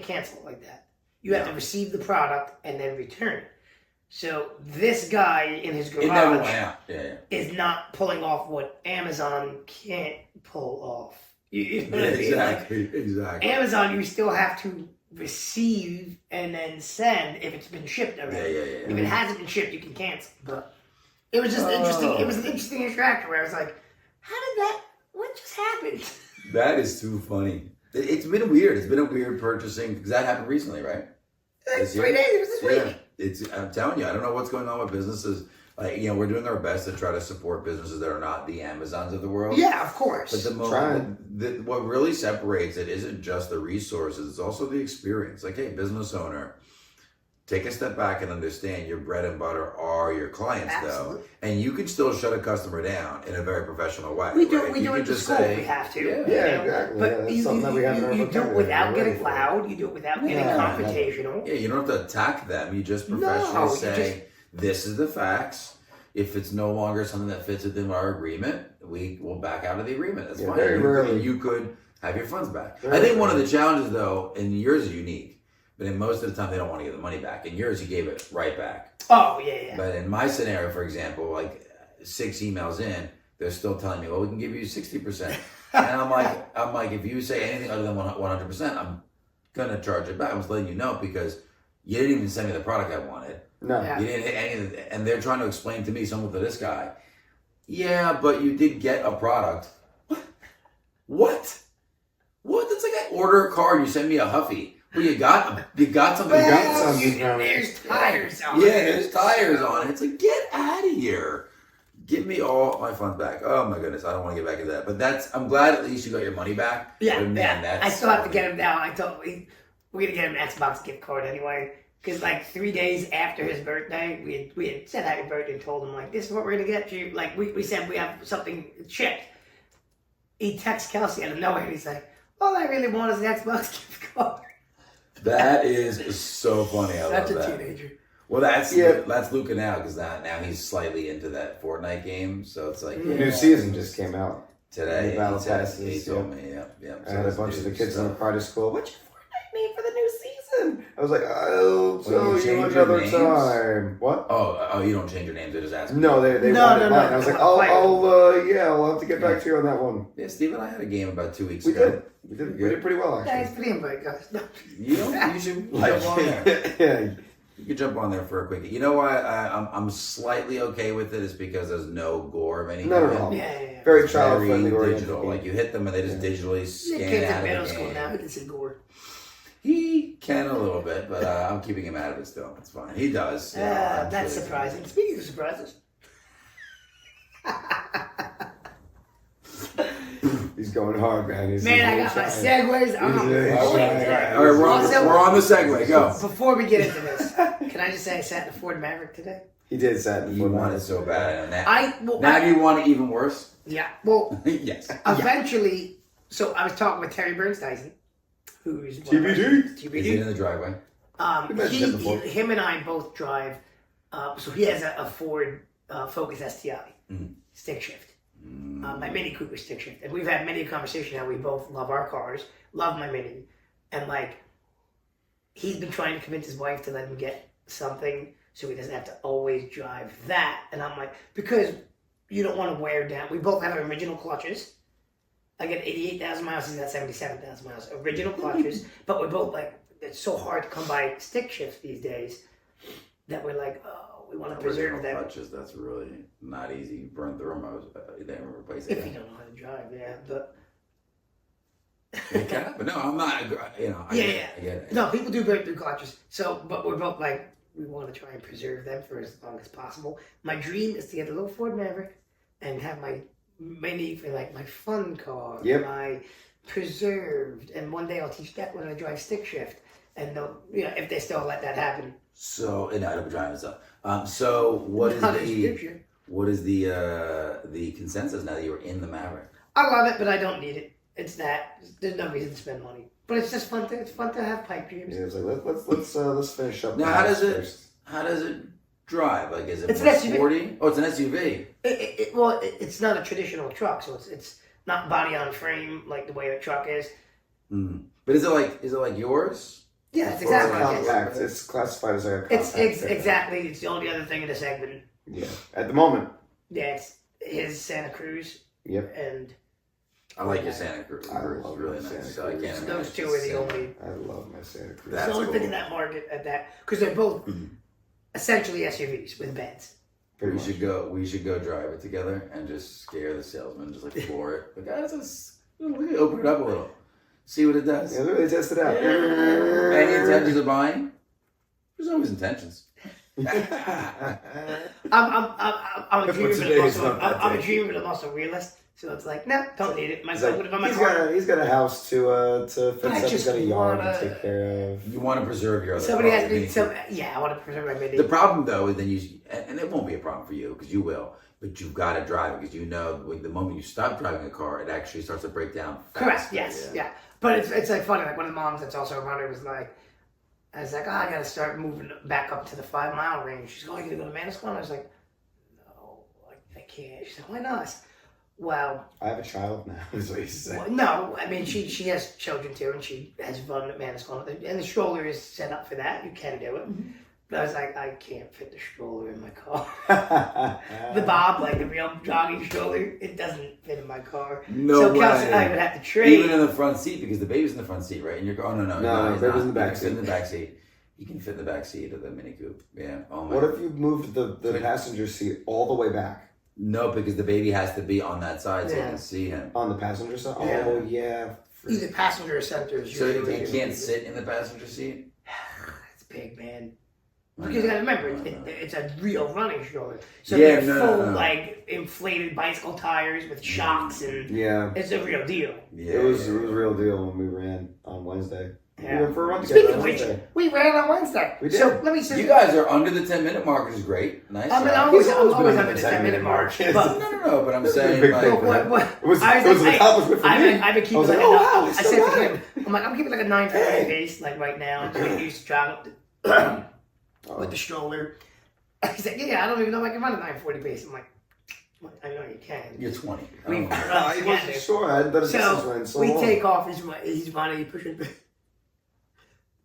cancel it like that. You have to receive the product and then return it. So this guy in his It never went garage out. Yeah. is not pulling off what Amazon can't pull off. You know Yeah, what I mean? exactly. Exactly. Like, Amazon, you still have to receive and then send if it's been shipped already. Yeah. If it hasn't been shipped, you can cancel. But it was just interesting. It was an interesting interaction where I was like, what just happened? That is too funny. It's been weird. It's been a weird purchasing because that happened recently, right? Like This 3 year? days, it was this week. I'm telling you, I don't know what's going on with businesses. Like, we're doing our best to try to support businesses that are not the Amazons of the world. Yeah, of course. But what really separates it isn't just the resources; it's also the experience. Like, hey, business owner, take a step back and understand your bread and butter are your clients, Absolutely. though, and you can still shut a customer down in a very professional way. We do right? it You can to just school. say, We have to. Yeah. Yeah, exactly. But Yeah, that's you, something that we have in our do it vocabulary. without We're ready getting for it. loud. You do it without getting Yeah, confrontational. Yeah, you don't have to attack them. You just No, professionally you say, this is the facts. If it's no longer something that fits within our agreement, we will back out of the agreement. That's Yeah, fine. very rarely. You could have your funds back. Very I think one of rarely. the challenges, though, and yours is unique, but in most of the time, they don't want to give the money back. In yours, you gave it right back. Oh, yeah. But in my scenario, for example, like 6 emails in, they're still telling me, well, we can give you 60%. And I'm like, if you say anything other than 100%, I'm going to charge it back. I was letting you know because you didn't even send me the product I wanted. No. Yeah. You didn't hit any of it. And they're trying to explain to me, something to this guy. Yeah, but you did get a product. What? That's like I order a car and you send me a Huffy. Well, you got something. got Well, something. there's tires on Yeah, it. there's tires on it. It's like, get out of here. Give me all my funds back. Oh my goodness, I don't want to get back into that. But I'm glad at least you got your money back. Yeah, But man, yeah. I still have to get him now. I told we're gonna get him an Xbox gift card anyway. Because like 3 days after his birthday, we had said happy birthday and told him like, this is what we're gonna get you. Like we said we have something chipped. He texts Kelsey out of nowhere and he's like, all I really want is an Xbox gift card. That is so funny. I Such love a that. teenager. Well, that's Luca now because now he's slightly into that Fortnite game. So it's like New season just came out. today. New battle he said- passes, He told me, yeah. I had a bunch of the kids in the car to school. What's your me for the new season. I was like, I'll show you you change your another names? time. What? Oh, you don't change your names. They just ask. No, they No, wanted no, mine. no. I was like, Quiet. I'll have to get back to you on that one. Yeah, Steve and I had a game about 2 weeks We ago. did. We did pretty well, Thanks actually. for the invite, guys. No. You should jump on there. Yeah. You could jump on there for a quick. You know why I'm slightly okay with it is because there's no gore of any Not kind. at all. Yeah. Very It's child very friendly oriented. digital. game. Like you hit them and they just digitally The scan kids in out middle of the school game. now, he can see gore. He can a little bit, but I'm keeping him out of it still. It's fine. He does. I'm That's sure he surprising. can. Speaking of surprises. He's going hard, man. He's Man, I got my segues. I'm really All shy. right, we're Also- on the segue. Go. Before we get into this, can I just say I sat in a Ford Maverick today? He did that. You want it so bad. Well, Now do you want it even worse? yeah. Well, Yes. eventually, so I was talking with Terry Burns Dyson, who's one of my- TBD. Is it TBD. in the driveway? You mentioned him before. Him and I both drive. So he has a Ford Focus STI stick shift. My Mini Cooper stick shift, and we've had many a conversation how we both love our cars, love my Mini, and like he's been trying to convince his wife to let him get something so he doesn't have to always drive that. And I'm like, because you don't want to wear down. We both have original clutches. I get 88,000 miles. He's got 77,000 miles. Original clutches, but we're both like, it's so hard to come by stick shifts these days that we're like, oh, we want to preserve them. Clutches, that's really not easy. You burn through them. They replace If it. you don't know how to drive, yeah. But It can happen. No, I'm not. I get it. No, people do burn through clutches. So, but we're both like, we want to try and preserve them for as long as possible. My dream is to get a little Ford Maverick and have my Mini for like my fun car, my preserved. And one day I'll teach Declan to drive stick shift. And they'll, if they still let that happen. So, and I'll be driving stuff. So, what is the consensus now that you're in the Maverick? I love it, but I don't need it. It's that there's no reason to spend money. But it's just fun. It's fun to have pipe dreams. Yeah, it's like let's finish up. Now, the how house does it? first. How does it drive? Like, is it It's more an SUV. sporty? Oh, it's an SUV. It's not a traditional truck, so it's not body on frame like the way a truck is. But is it like yours? Yeah, it's Or it's exactly like compact. it. It's classified as like a compact. It's exactly. It's the only other thing in the segment. Yeah, at the moment. Yeah, it's his Santa Cruz. Yep. And I like your Santa Cruz. I It's love really my nice. Santa So I Cruz. can't those imagine two are the Santa- only. I love my Santa Cruz. That's the only thing cool. in that market at that because they're both essentially SUVs with beds. Pretty We should go. We should go drive it together and just scare the salesman, just like floor it. Like, guys, we can open it up a little, see what it does. Yeah, really test it out. Any intentions of buying? There's always intentions. I'm a dreamer, but today's I'm also not that I'm a day. dreamer, but I'm also a realist. So it's like, no, don't need it. My He's, son would have on my he's car. got a house to fix I up. He's just got a yard wanna- to take care of. You want to preserve your other Somebody car. has to be I want to preserve my Mini. The problem, though, is then and it won't be a problem for you because you will, but you've got to drive it because you know the moment you stop driving a car, it actually starts to break down. Correct. faster, Yes. Yeah. But it's like funny. Like one of the moms that's also a runner was like, I was like, I gotta start moving back up to the 5 mile range. She's going, you gonna go to Manasquan? I was like, no, I can't. She's like, why not? Well, I have a child now. Is what he said. no. I mean, she has children too, and she has run at Manasquan, and the stroller is set up for that. You can do it. But I was like, I can't fit the stroller in my car. The Bob, like the real jogging stroller, it doesn't fit in my car. No so way. Kelsey and I would have to trade. Even in the front seat because the baby's in the front seat, right? And you're going, no, No, baby's in the back He's seat. in the back seat. You can fit in the back seat of the Mini Coupe. Yeah. Oh my. What if you moved the passenger seat all the way back No, because the baby has to be on that side so you Yeah. can see him. on the passenger side? Yeah. Oh yeah. Either passenger or center is So usually you can't sit in the passenger seat. It's big, man. Because you gotta remember, it's a real running stroller. So Yeah, they're no, full, no, no. like, inflated bicycle tires with shocks, and Yeah. it's a real deal. Yeah, It was a real deal when we ran on Wednesday. Yeah. We went for a run together Speaking on of which, Wednesday. we ran on Wednesday. We did. So let me say, You guys are under the 10-minute mark, which is great. Nice. I mean, job. I'm always He's always under been the under the 10-minute mark. 10-minute But No, but I'm This is a saying big like, thing for him. It was an accomplishment for me. I've been keeping I was like, like, oh, wow, it's I still said to running. him, I'm like, I'm keeping like a 9:30 pace, like right now. I'm getting used to traveling with the stroller. He's like, yeah, I don't even know if I can run a 9:40 pace. I'm like, I know you can. you're 20. We- I wasn't sure. I hadn't done a distance run in so we long. take off. He's running, pushing.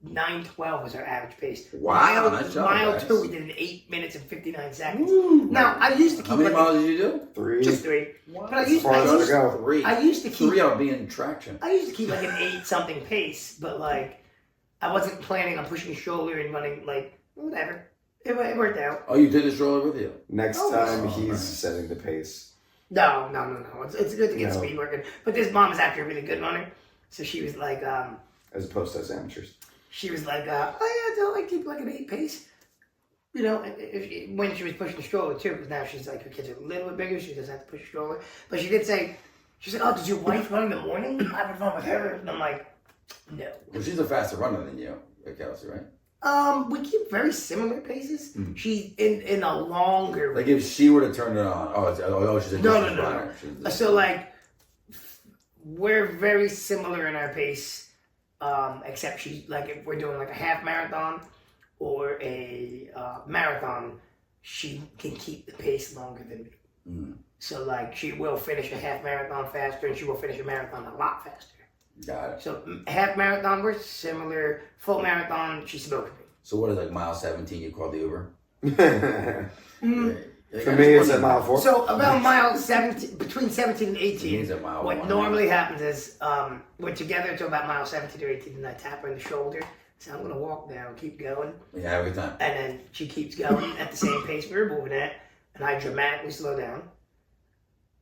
9:12 was our average pace. Wow, nice job, Mile guys. 2, we did in 8 minutes and 59 seconds. Woo. Now, I used to keep How many like miles did you do? 3. just 3. But I As used, far I, as I used, go. 3. I used to keep 3 I'll be in traction. I used to keep like an 8-something pace, but like I wasn't planning on pushing shoulder and running like whatever. It worked out. Oh, you did the stroller with you? Next Oh, time, oh, he's nice. setting the pace. No. It's good to get No. speed working. But this mom is actually a really good runner, so she was like, As opposed to us amateurs. oh yeah, don't like keep like an 8 pace. You know, when she was pushing the stroller too, because now she's like her kids are a little bit bigger, she doesn't have to push a stroller. But she did say, she's like, oh, did your wife run in the morning? I would run with her, and I'm like, no. Well, she's a faster runner than you, Kelsey, right? We keep very similar paces. She's in a longer. Like if she were to turn it on, she's a No. distance runner. She's- So like, we're very similar in our pace, except she's like if we're doing like a half marathon or a marathon, she can keep the pace longer than me. So like she will finish a half marathon faster, and she will finish a marathon a lot faster. Got it. So half marathon we're similar. Full marathon she smoked me. So what is like mile 17? You call the Uber? For me, it's at mile 4. So about mile 17, between 17 and 18, Means at mile what 1. normally happens is we're together until about mile 17 or 18, and I tap her in the shoulder. So I'm going to walk down, keep going. Yeah, every time. And then she keeps going at the same pace we were moving at, and I dramatically slow down.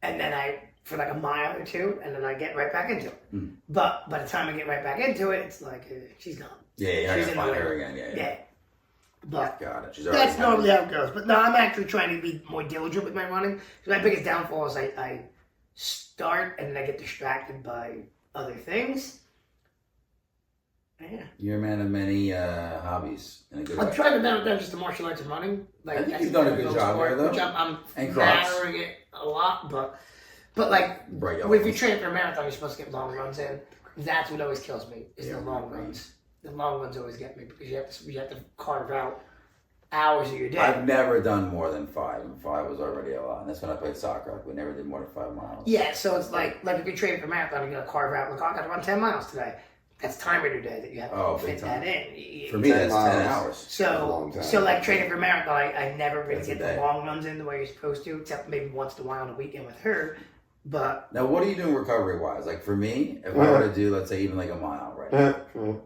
And then for like a mile or 2, and then I get right back into it. But by the time I get right back into it, it's like she's gone. Yeah, I She's gotta in find the her way. again. Yeah. Yeah. But Got it. She's already that's normally how it goes. But no, I'm actually trying to be more diligent with my running. So my biggest downfall is I start and then I get distracted by other things. Yeah. You're a man of many hobbies in a good I'm way. trying to narrow it down just to martial arts and running. Like I think that's you've done a the good real job sport, there, though. Which I'm And Crocs. narrowing it a lot, but like Right, if you train for a marathon, you're supposed to get long runs in. That's what always kills me is the long right. runs. The long runs always get me because you have to carve out hours of your day. I've never done more than 5, and 5 was already a lot. And that's when I played soccer. Like, we never did more than 5 miles. Yeah, so it's like if you're training for a marathon, you gotta carve out. Like, I gotta run 10 miles today. That's time in your day that you have to Oh, big fit time. that in. For me, 10 that's 10 miles. hours. That's a long time. So like training for a marathon, I never really That's a get the day. long runs in the way you're supposed to, except maybe once in a while on the weekend with her. But Now, what are you doing recovery-wise? Like, for me, if I were to do, let's say, even like a mile, right?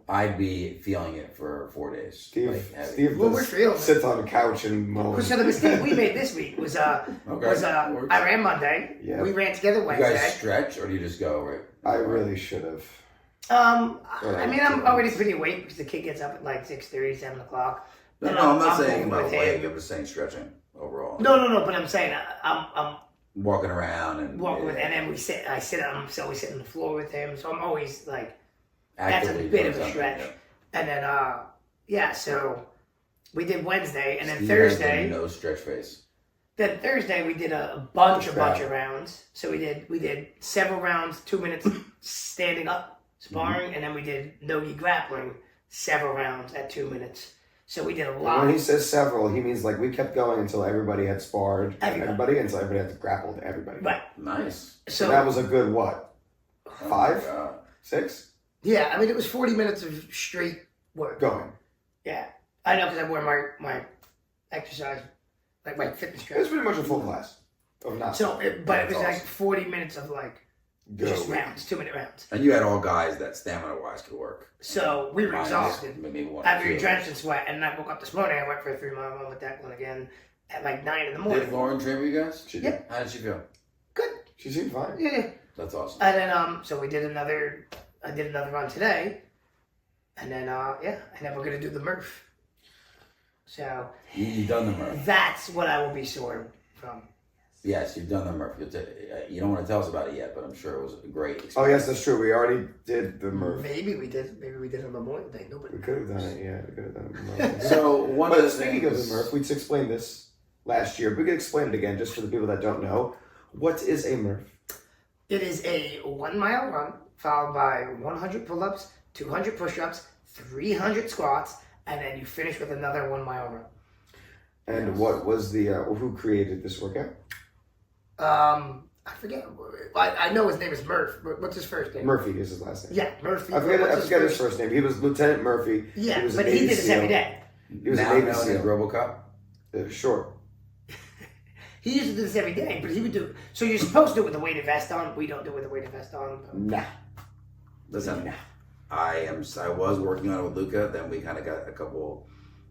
I'd be feeling it for 4 days. Steve, heavy. Steve Well, we're does feeling it. sits on the couch and moans. so the mistake we made this week was I ran Monday. Yeah. We ran together You Wednesday. guys stretch, or do you just go, right? I really should have. I mean, I'm already pretty awake because the kid gets up at like 6:30, 7 o'clock. No, And I'm not saying moving about with weight. him. I'm just saying stretching overall. No. But I'm saying I'm Walking around and walking with, and then I'm always sitting on the floor with him, so I'm always like, that's a actively bit doing of a something, stretch. yeah. And then, so we did Wednesday, and then Steve has the Thursday, no stretch face. then Thursday we did a bunch of Wow. rounds. So we did several rounds, 2 minutes standing up, sparring, and then we did no-gi grappling, several rounds at 2 minutes. So we did a lot. When he says several, he means like we kept going until everybody had sparred Everybody. until everybody had grappled everybody. Right. Nice. So So that was a good what? Oh 5? my God. 6? yeah, I mean it was 40 minutes of straight work. Going. Yeah, I know because I wore my exercise, like my fitness It was dress. pretty much a full class of not. So, but it was That's like awesome. 40 minutes of like Go. just rounds, 2-minute rounds. And you had all guys that stamina-wise could work. So we were Mine is exhausted. Maybe one. After or you're two. drenched in sweat, and I woke up this morning. I went for a 3-mile run with Declan again at like 9 in the morning. Did Lauren train for you guys? She did. Yep. How did she feel? Good. She seemed fine. Yeah. That's awesome. And then so we did another. I did another run today, and then and then we're gonna do the Murph. So You've done the Murph. that's what I will be sore from. Yes, you've done the Murph. You don't want to tell us about it yet, but I'm sure it was a great experience. Oh yes, that's true. We already did the Murph. Maybe we did. Maybe we did it on Memorial Day. Nobody. We could have done it. Yeah, we could have done it. So one of But the speaking of things, the Murph, we just explained this last year. We could explain it again just for the people that don't know. What is a Murph? It is a 1 mile run followed by 100 pull-ups, 200 push-ups, 300 squats, and then you finish with another 1 mile run. And what was the who created this workout? I forget. I know his name is Murph. What's his first name? Murphy is his last name. Yeah, Murphy. I forget his first name. He was Lieutenant Murphy. Yeah, he was but a he Navy did this SEAL. every day. He was now a Navy known as SEAL. RoboCop. Sure. He used to do this every day, but he would do. So you're supposed to do it with a weighted vest on. We don't do it with a weighted vest on. Nah. Listen, I was working on it with Luca. Then we kind of got a couple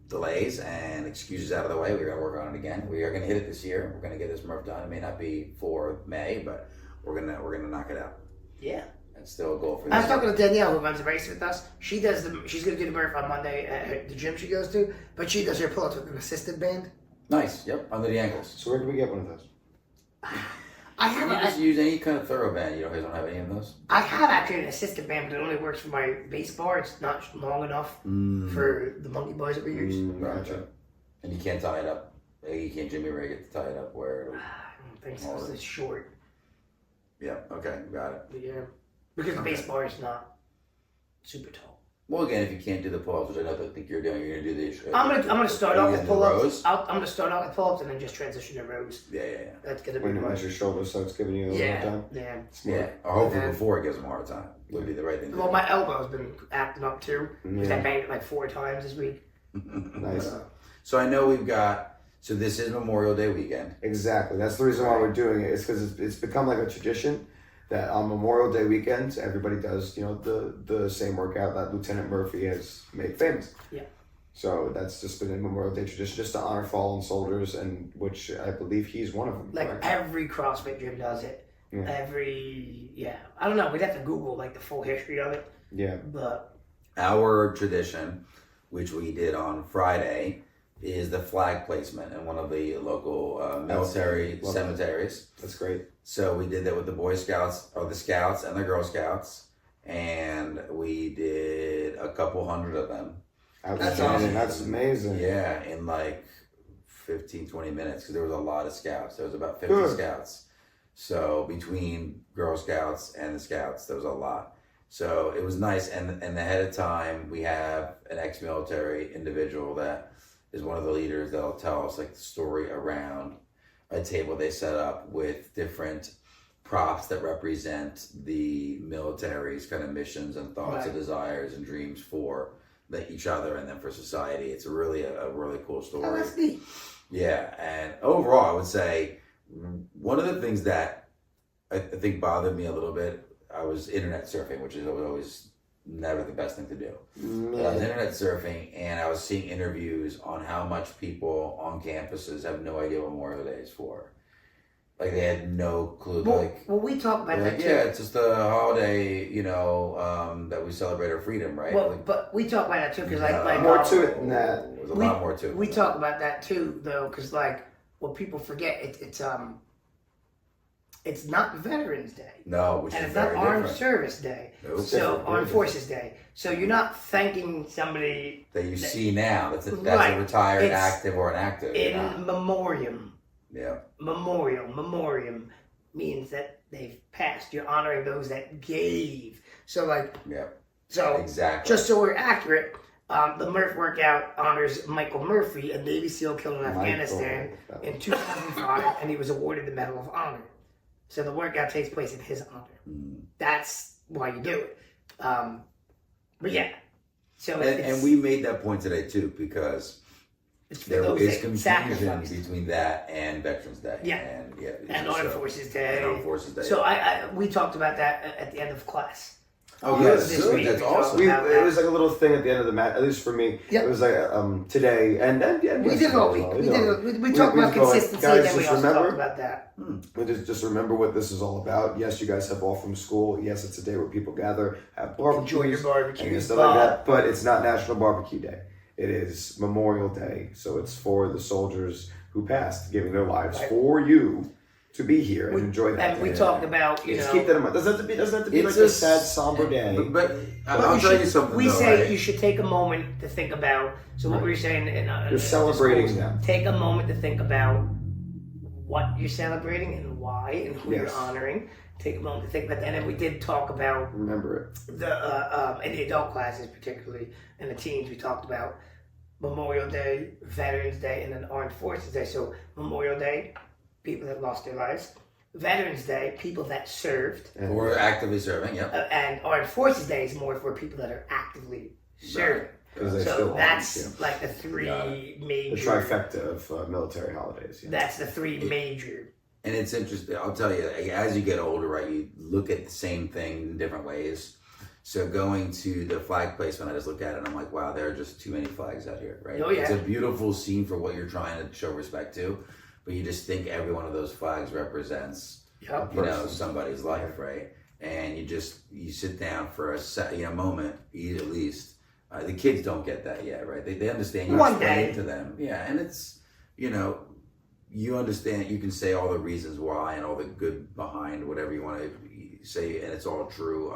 delays and excuses out of the way. We're gonna work on it again. We are gonna hit it this year. We're gonna get this Murph done. It may not be for May, but we're gonna knock it out. Yeah. It's still a goal for this. I was talking to Danielle, who runs a race with us. She's gonna do the Murph on Monday at the gym she goes to, but she does her pull-ups with an assisted band. Nice. Yep. Under the ankles. So where can we get one of those? I You have just use any kind of thorough band. You guys don't have any of those? I have actually an assisted band, but it only works for my bass bar. It's not long enough for the monkey bars that we use. Gotcha. And you can't tie it up. You can't Jimmy rig it to tie it up where it'll... I don't think so. It's short. Yeah, okay, got it. Yeah. Because the bass bar is not super tall. Well, again, if you can't do the pull-ups, which I don't think you're doing, you're gonna do the... I'm gonna start are off you with using the pull-ups. rows? I'm gonna start off with pull-ups and then just transition to rows. Yeah. That's gonna be When you measure your shoulders, so it's giving you a little yeah, time. yeah. Yeah, or hopefully And then- before it gives them a hard time would be the right thing to Well, do. my elbow's been acting up too because I Yeah. banged it like 4 times this week. Nice. So I know we've got... So this is Memorial Day weekend. Exactly. That's the reason why we're doing it. It's because it's become like a tradition that on Memorial Day weekends, everybody does, the same workout that Lieutenant Murphy has made famous. Yeah. So that's just been a Memorial Day tradition, just to honor fallen soldiers, and which I believe he's one of them. Like correct? every CrossFit gym does it. Yeah. I don't know. We'd have to Google like the full history of it. Yeah. But Our tradition, which we did on Friday, is the flag placement in one of the local military Love that. cemeteries. That's great. So we did that with the Boy Scouts, or the Scouts and the Girl Scouts, and we did a couple hundred of them. That's awesome. That's amazing. Yeah, in like 15, 20 minutes, because there was a lot of Scouts. There was about 50 Good. Scouts. So between Girl Scouts and the Scouts, there was a lot. So it was nice, and ahead of time, we have an ex-military individual that is one of the leaders that'll tell us like the story around a table they set up with different props that represent the military's kind of missions and thoughts and desires and dreams for each other and then for society. It's really a really cool story. oh, that's neat. Yeah, and overall, I would say one of the things that I think bothered me a little bit, I was internet surfing, which is always never the best thing to do. But I was internet surfing, and I was seeing interviews on how much people on campuses have no idea what Memorial Day is for. Like, they had no clue. Well, we talk about that too. Yeah, it's just a holiday, that we celebrate our freedom, right? Well, but we talk about that too because like More to it than that. There's a lot more to it. We talk about that too, though, because like what people forget, it's not Veterans Day, No, which and is it's not very Armed different. Service Day, Nope. so Different. Armed Forces Day. So you're not thanking somebody That you see now. That's Right. a retired It's active or an active. in memoriam. Yeah. Memoriam means that they've passed. You're honoring those that gave. So like, Yeah. so Exactly. just so we're accurate. The Murph workout honors Michael Murphy, a Navy SEAL killed in Afghanistan in 2005, and he was awarded the Medal of Honor. So the workout takes place in his honor. That's why you do it. But yeah, so and we made that point today too, because it's for there those is that confusion sacrificed. between that and Veterans Day. Yeah. And And Armed Forces Day. And Armed Forces Day. So we talked about that at the end of class. Oh, Yes, good. this Good. week That's we awesome. talked It was like a little thing at the end of the match, at least for me. Yep. It was like today, and We did all week. We talked about consistency, and then we also talked about that. Just remember what this is all about. Yes, you guys have off from school. Yes, it's a day where people gather, have barbecues, Enjoy your barbecue, and stuff like that. But it's not National Barbecue Day. It is Memorial Day, so it's for the soldiers who passed, giving their lives for you to be here and enjoy that. And we day. talked about, Just keep that in mind. Doesn't have to be It's like a a sad, somber day. But I'll tell you something. We though, say right? you should take a moment to think about. So what were you saying? You're celebrating schools, them. Take a moment to think about what you're celebrating and why and who you're Yes. honoring. Take a moment to think about that. And then we did talk about Remember it. in the adult classes particularly, and the teens, we talked about Memorial Day, Veterans Day, and then Armed Forces Day. So Memorial Day, people that lost their lives. Veterans Day, people that served, Or actively serving, yep. and Armed Forces Day is more for people that are actively serving. Because they So still that's are, like the three major. the trifecta of military holidays. Yeah. That's the three major. And it's interesting. I'll tell you, as you get older, right, you look at the same thing in different ways. So going to the flag placement, I just look at it and I'm like, wow, there are just too many flags out here, right? Oh, yeah. It's a beautiful scene for what you're trying to show respect to, but you just think every one of those flags represents, Yep. somebody's life, right? And you sit down for a moment, at least. The kids don't get that yet, right? They understand. You One explain day. to them, yeah, and it's you understand. You can say all the reasons why and all the good behind whatever you want to say, and it's all true.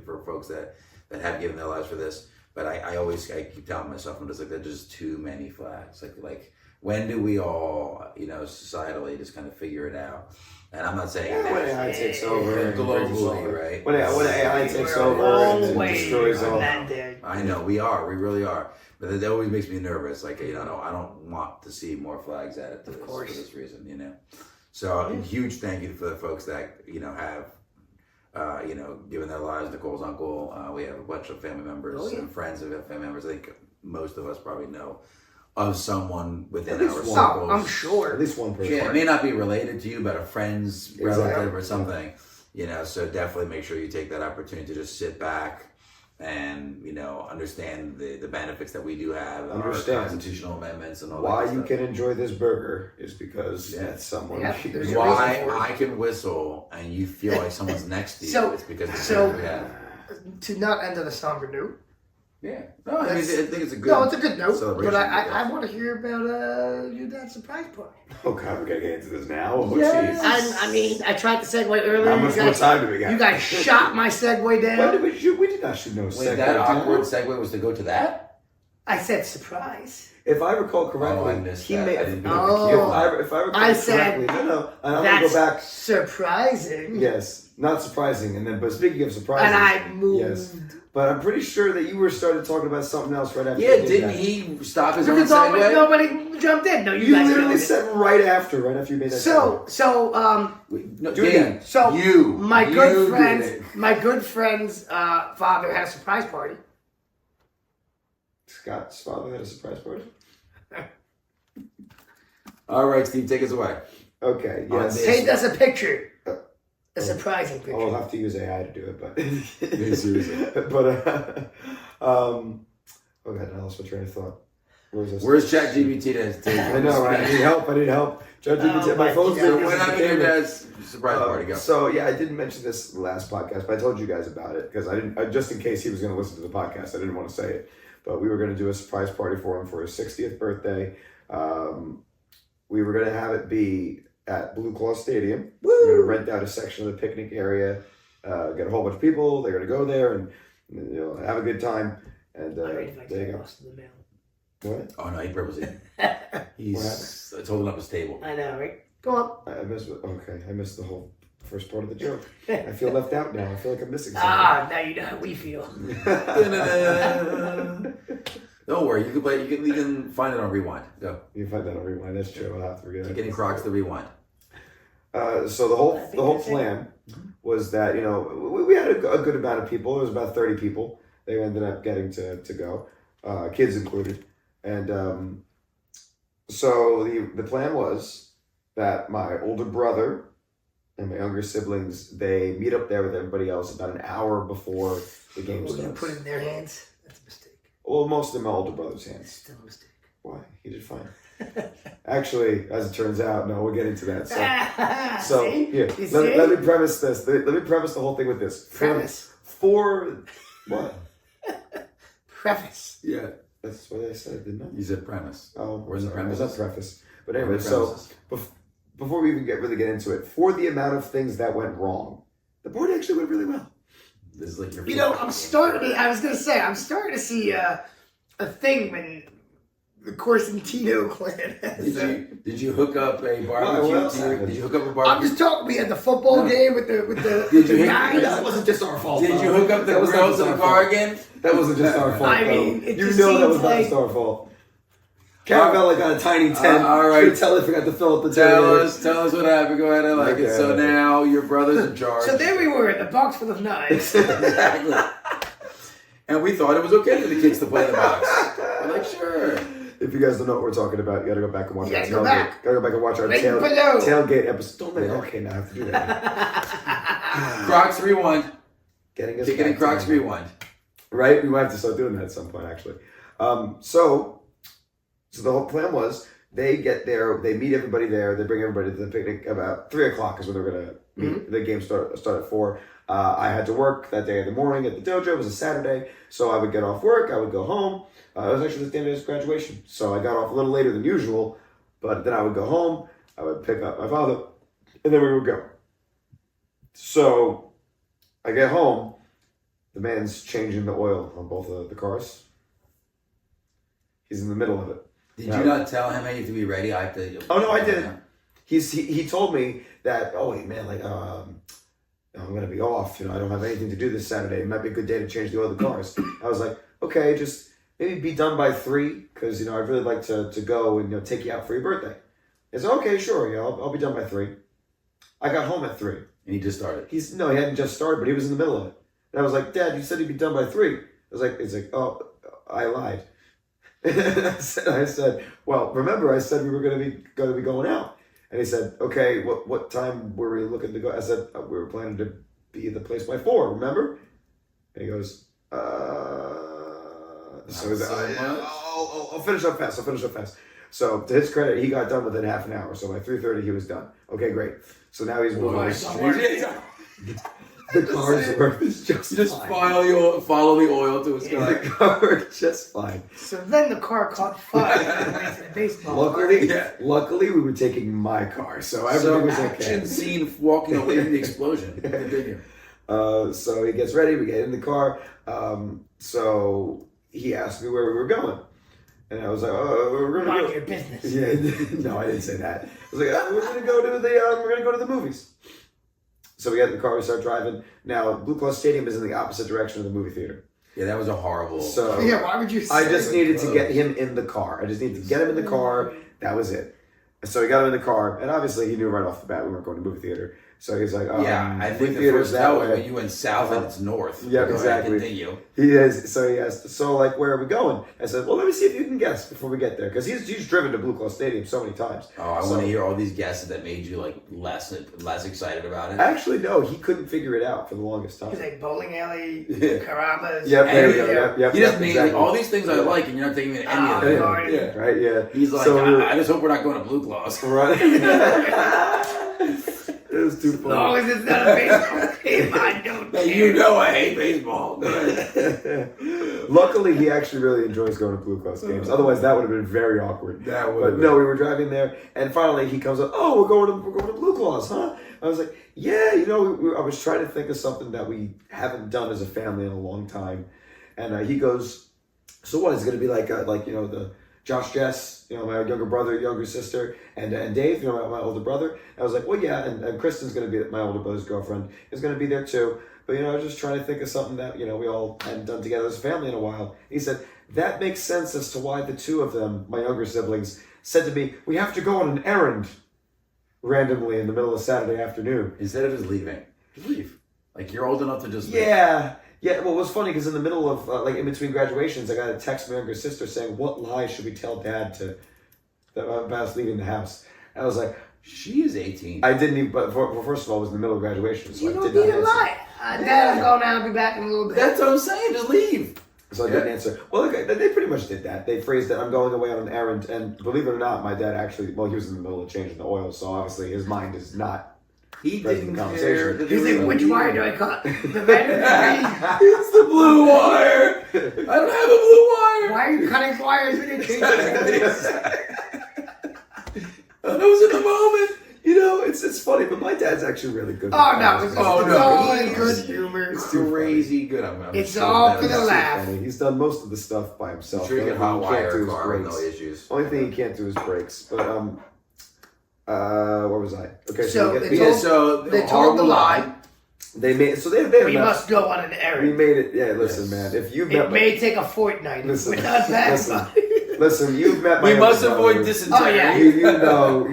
For folks that have given their lives for this. But I keep telling myself, I'm just like, there's just too many flags. Like when do we all, societally just kind of figure it out? And I'm not saying when AI takes over and globally, right? When AI takes We're over and always destroys on all. that day. I know we really are. But that always makes me nervous. Like, I don't want to see more flags added to this for this reason, So a huge thank you for the folks that, have, given their lives. Nicole's uncle, we have a bunch of family members and friends of family members. I think most of us probably know of someone within our circles. Oh, I'm sure. At least one person. Yeah, it may not be related to you, but a friend's relative or something. So definitely make sure you take that opportunity to just sit back and understand the benefits that we do have, our constitutional amendments and all that. Why you can enjoy this burger is because someone. Yeah, there's a Why reason for it. I can whistle and you feel like someone's next to you. So- it's because of so- the we have. To not end on a somber note. Yeah. No, I think it's a good. No, it's a good note. celebration, But yeah. I want to hear about your dad's surprise party. Oh God, we're gonna get into this now. Oh, Yes. jeez. I mean, I tried to segue earlier. How much more time do we got? You guys shot my segue When down. did we shoot? We did not shoot no Wait, segue. that awkward segue was to go to that? I said surprise. If I recall correctly, I missed he that. made. I didn't If pick up up the cue. if I recall I said, correctly, no, and I'm gonna That's go back. surprising. Yes, not surprising. And then, but speaking of surprises, And I moved. Yes. But I'm pretty sure that you were started talking about something else right after. Yeah, you did didn't that. he stop his own Because segue? nobody jumped in. No, you You guys literally did. said right after you made that. No, Do it Dan, again. So my you good did friend's it. father had a surprise party. Scott's father had a surprise party. All right, Steve, take us away. Okay. On Yes. this- Paint us a picture. A surprising picture. I'll have to use AI to do it, but Yeah, seriously. oh God, I lost my train of thought. Where's ChatGPT to I know, right? I need help. ChatGPT, my my phone's God. doing What happened to your dad's surprise party? Go. So yeah, I didn't mention this last podcast, but I told you guys about it because I didn't. Just in case he was going to listen to the podcast, I didn't want to say it. But we were going to do a surprise party for him for his 60th birthday. We were going to have it be at Blue Claw Stadium. We're going to rent out a section of the picnic area, get a whole bunch of people. They're going to go there and have a good time. And I already like there you that go. lost in the mail. What? Oh no, he purposely. He's holding up his table. I know, right? Go on. I missed the whole first part of the joke. I feel left out now. I feel like I'm missing something. Now you know how we feel. Don't worry, you can play. You can find it on rewind. Go. You can find that on rewind. That's true. I'll have to forget. Kickin In Crocs the rewind. So the whole plan was that we had a good amount of people. It was about 30 people. They ended up getting to go, kids included, and so the plan was that my older brother and my younger siblings, they meet up there with everybody else about an hour before the game We're going to starts. put it in their hands. That's a mistake. Well, most of my older brother's hands. Still a mistake. Why? He did fine. Actually, as it turns out, no, we'll get into that. So See? here, You let see? me premise this. Let me premise the whole thing with this. Premise. For what? Preface. Yeah, That's what I said, didn't I? you said premise. Oh, Where's the sorry, premises? not preface. But anyway, Where's the so premises? before we even really get into it, for the amount of things that went wrong, the party actually went really well. This is like your. I'm starting to see a thing when the Corsentino clan has. Did you hook up a what barbecue? else happened? Did you hook up a I'm barbecue? just talking. We had the football game with the Did you hit- guys. That wasn't just our fault. Did you hook up the That was grill not to the our car fault. again? That wasn't just our fault. I mean, though. it You just know that seems was not like- just our fault. Caravella got a tiny tent. All right. Tell they forgot to fill up the Tell tent. us what happened. Go ahead, I like it. So now your brother's in charge. So there we were, the box full of knives. Exactly. And we thought it was okay for the kids to play in the box. We're like, sure. If you guys don't know what we're talking about, you gotta go back and watch our tailgate. Gotta go back and watch our tailgate episode. Don't make okay now. I have to do that. Crocs Rewind. Kickin In Crocs Rewind. Right? We might have to start doing that at some point, actually. So the whole plan was they get there, they meet everybody there, they bring everybody to the picnic about 3 o'clock is when they're gonna meet. The game start at 4. I had to work that day in the morning at the dojo. It was a Saturday, so I would get off work, I would go home. It was actually the day of his graduation, so I got off a little later than usual, but then I would go home, I would pick up my father, and then we would go. So I get home, the man's changing the oil on both of the cars. He's in the middle of it. Did you not tell him I need to be ready? I have to. Oh no, I did. He told me that. Oh wait, man, like I'm gonna be off. I don't have anything to do this Saturday. It might be a good day to change the oil of the cars. I was like, okay, just maybe be done by 3 because I'd really like to go and take you out for your birthday. He said, okay, sure, yeah, I'll be done by 3. I got home at 3. And he just started. He hadn't just started, but he was in the middle of it. And I was like, Dad, you said he'd be done by 3. He's like, oh, I lied. I said, well, remember I said we were going to be going out. And he said, okay, what time were we looking to go? I said, we were planning to be at the place by 4, remember? And he goes, so he's like, I'll finish up fast. So to his credit, he got done within half an hour. So by 3:30, he was done. Okay, great. So now he's moving on the street. The car's work is just follow the oil to his car. The car worked just fine. So then the car caught fire and went to the baseball. Luckily, we were taking my car, so everything was okay. Action scene walking away from the explosion. Continue. So he gets ready. We get in the car. So he asked me where we were going, and I was like, "Oh, we're gonna Mind go." your business. Yeah, no, I didn't say that. I was like, "We're gonna go to the movies." So we get in the car, we start driving. Now, Blue Cross Stadium is in the opposite direction of the movie theater. Yeah, that was a horrible. So yeah, why would you say I just needed to get him in the car. I just needed to get him in the car. That was it. So we got him in the car, and obviously he knew right off the bat we weren't going to the movie theater. So he's like, I think the first that way when you went south and it's north. Yeah, exactly. Continue. He asked, so like, where are we going? I said, well, let me see if you can guess before we get there. Because he's driven to Blue Cross Stadium so many times. Oh, I want to hear all these guesses that made you like less excited about it. Actually, no, he couldn't figure it out for the longest time. He's like bowling alley, Carrabba's. Yep, there you go. Yep, he just made like, all these things I like, and you're not taking me to any of them. Yeah, right, yeah. He's like, I just hope we're not going to Blue Claws. Right. It was too funny. As long as it's not a baseball game, I don't care. I hate baseball. Luckily, he actually really enjoys going to Blue Cross games. Otherwise, that would have been very awkward. But no, we were driving there, and finally he comes up. Oh, we're going to Blue Claws, huh? I was like, yeah, I was trying to think of something that we haven't done as a family in a long time, and he goes, so what is it going to be like the Josh, Jess, my younger brother, younger sister, and Dave, my older brother. I was like, well, yeah, and Kristen's going to be, my older brother's girlfriend, is going to be there too. But, I was just trying to think of something that, we all hadn't done together as a family in a while. He said, that makes sense as to why the two of them, my younger siblings, said to me, we have to go on an errand randomly in the middle of Saturday afternoon. Instead of just leaving. Just leave. Like, you're old enough to just leave. Yeah, well, it was funny because in the middle of, in between graduations, I got a text from my younger sister saying, what lie should we tell Dad about us leaving the house? And I was like, she is 18. I didn't even, but first of all, it was in the middle of graduation, so you I don't did need not a answer. lie. Dad, I'm going out and be back in a little bit. That's what I'm saying, just leave. So I didn't answer. Well, okay, they pretty much did that. They phrased that I'm going away on an errand, and believe it or not, my dad actually, he was in the middle of changing the oil, so obviously his mind is not. He didn't care. He's like, which wire do I cut? The red or the green? It's the blue wire. I don't have a blue wire. Why are you cutting wires when you're changing? I was in the moment. It's funny, but my dad's actually really good. Oh, no. It's all in He's good humor. It's crazy good. It's all for the laugh. He's done most of the stuff by himself. Sure, you can hot wire a car with no brakes. issues. Only thing he can't do is brakes. But where was I? Okay, So they told the lie. They made We must go on an errand. We made it. Yeah, listen, man. If you it may take a fortnight. Listen, We're not bad. listen. Listen, you've met my We must younger avoid brother. dysentery. Oh, yeah.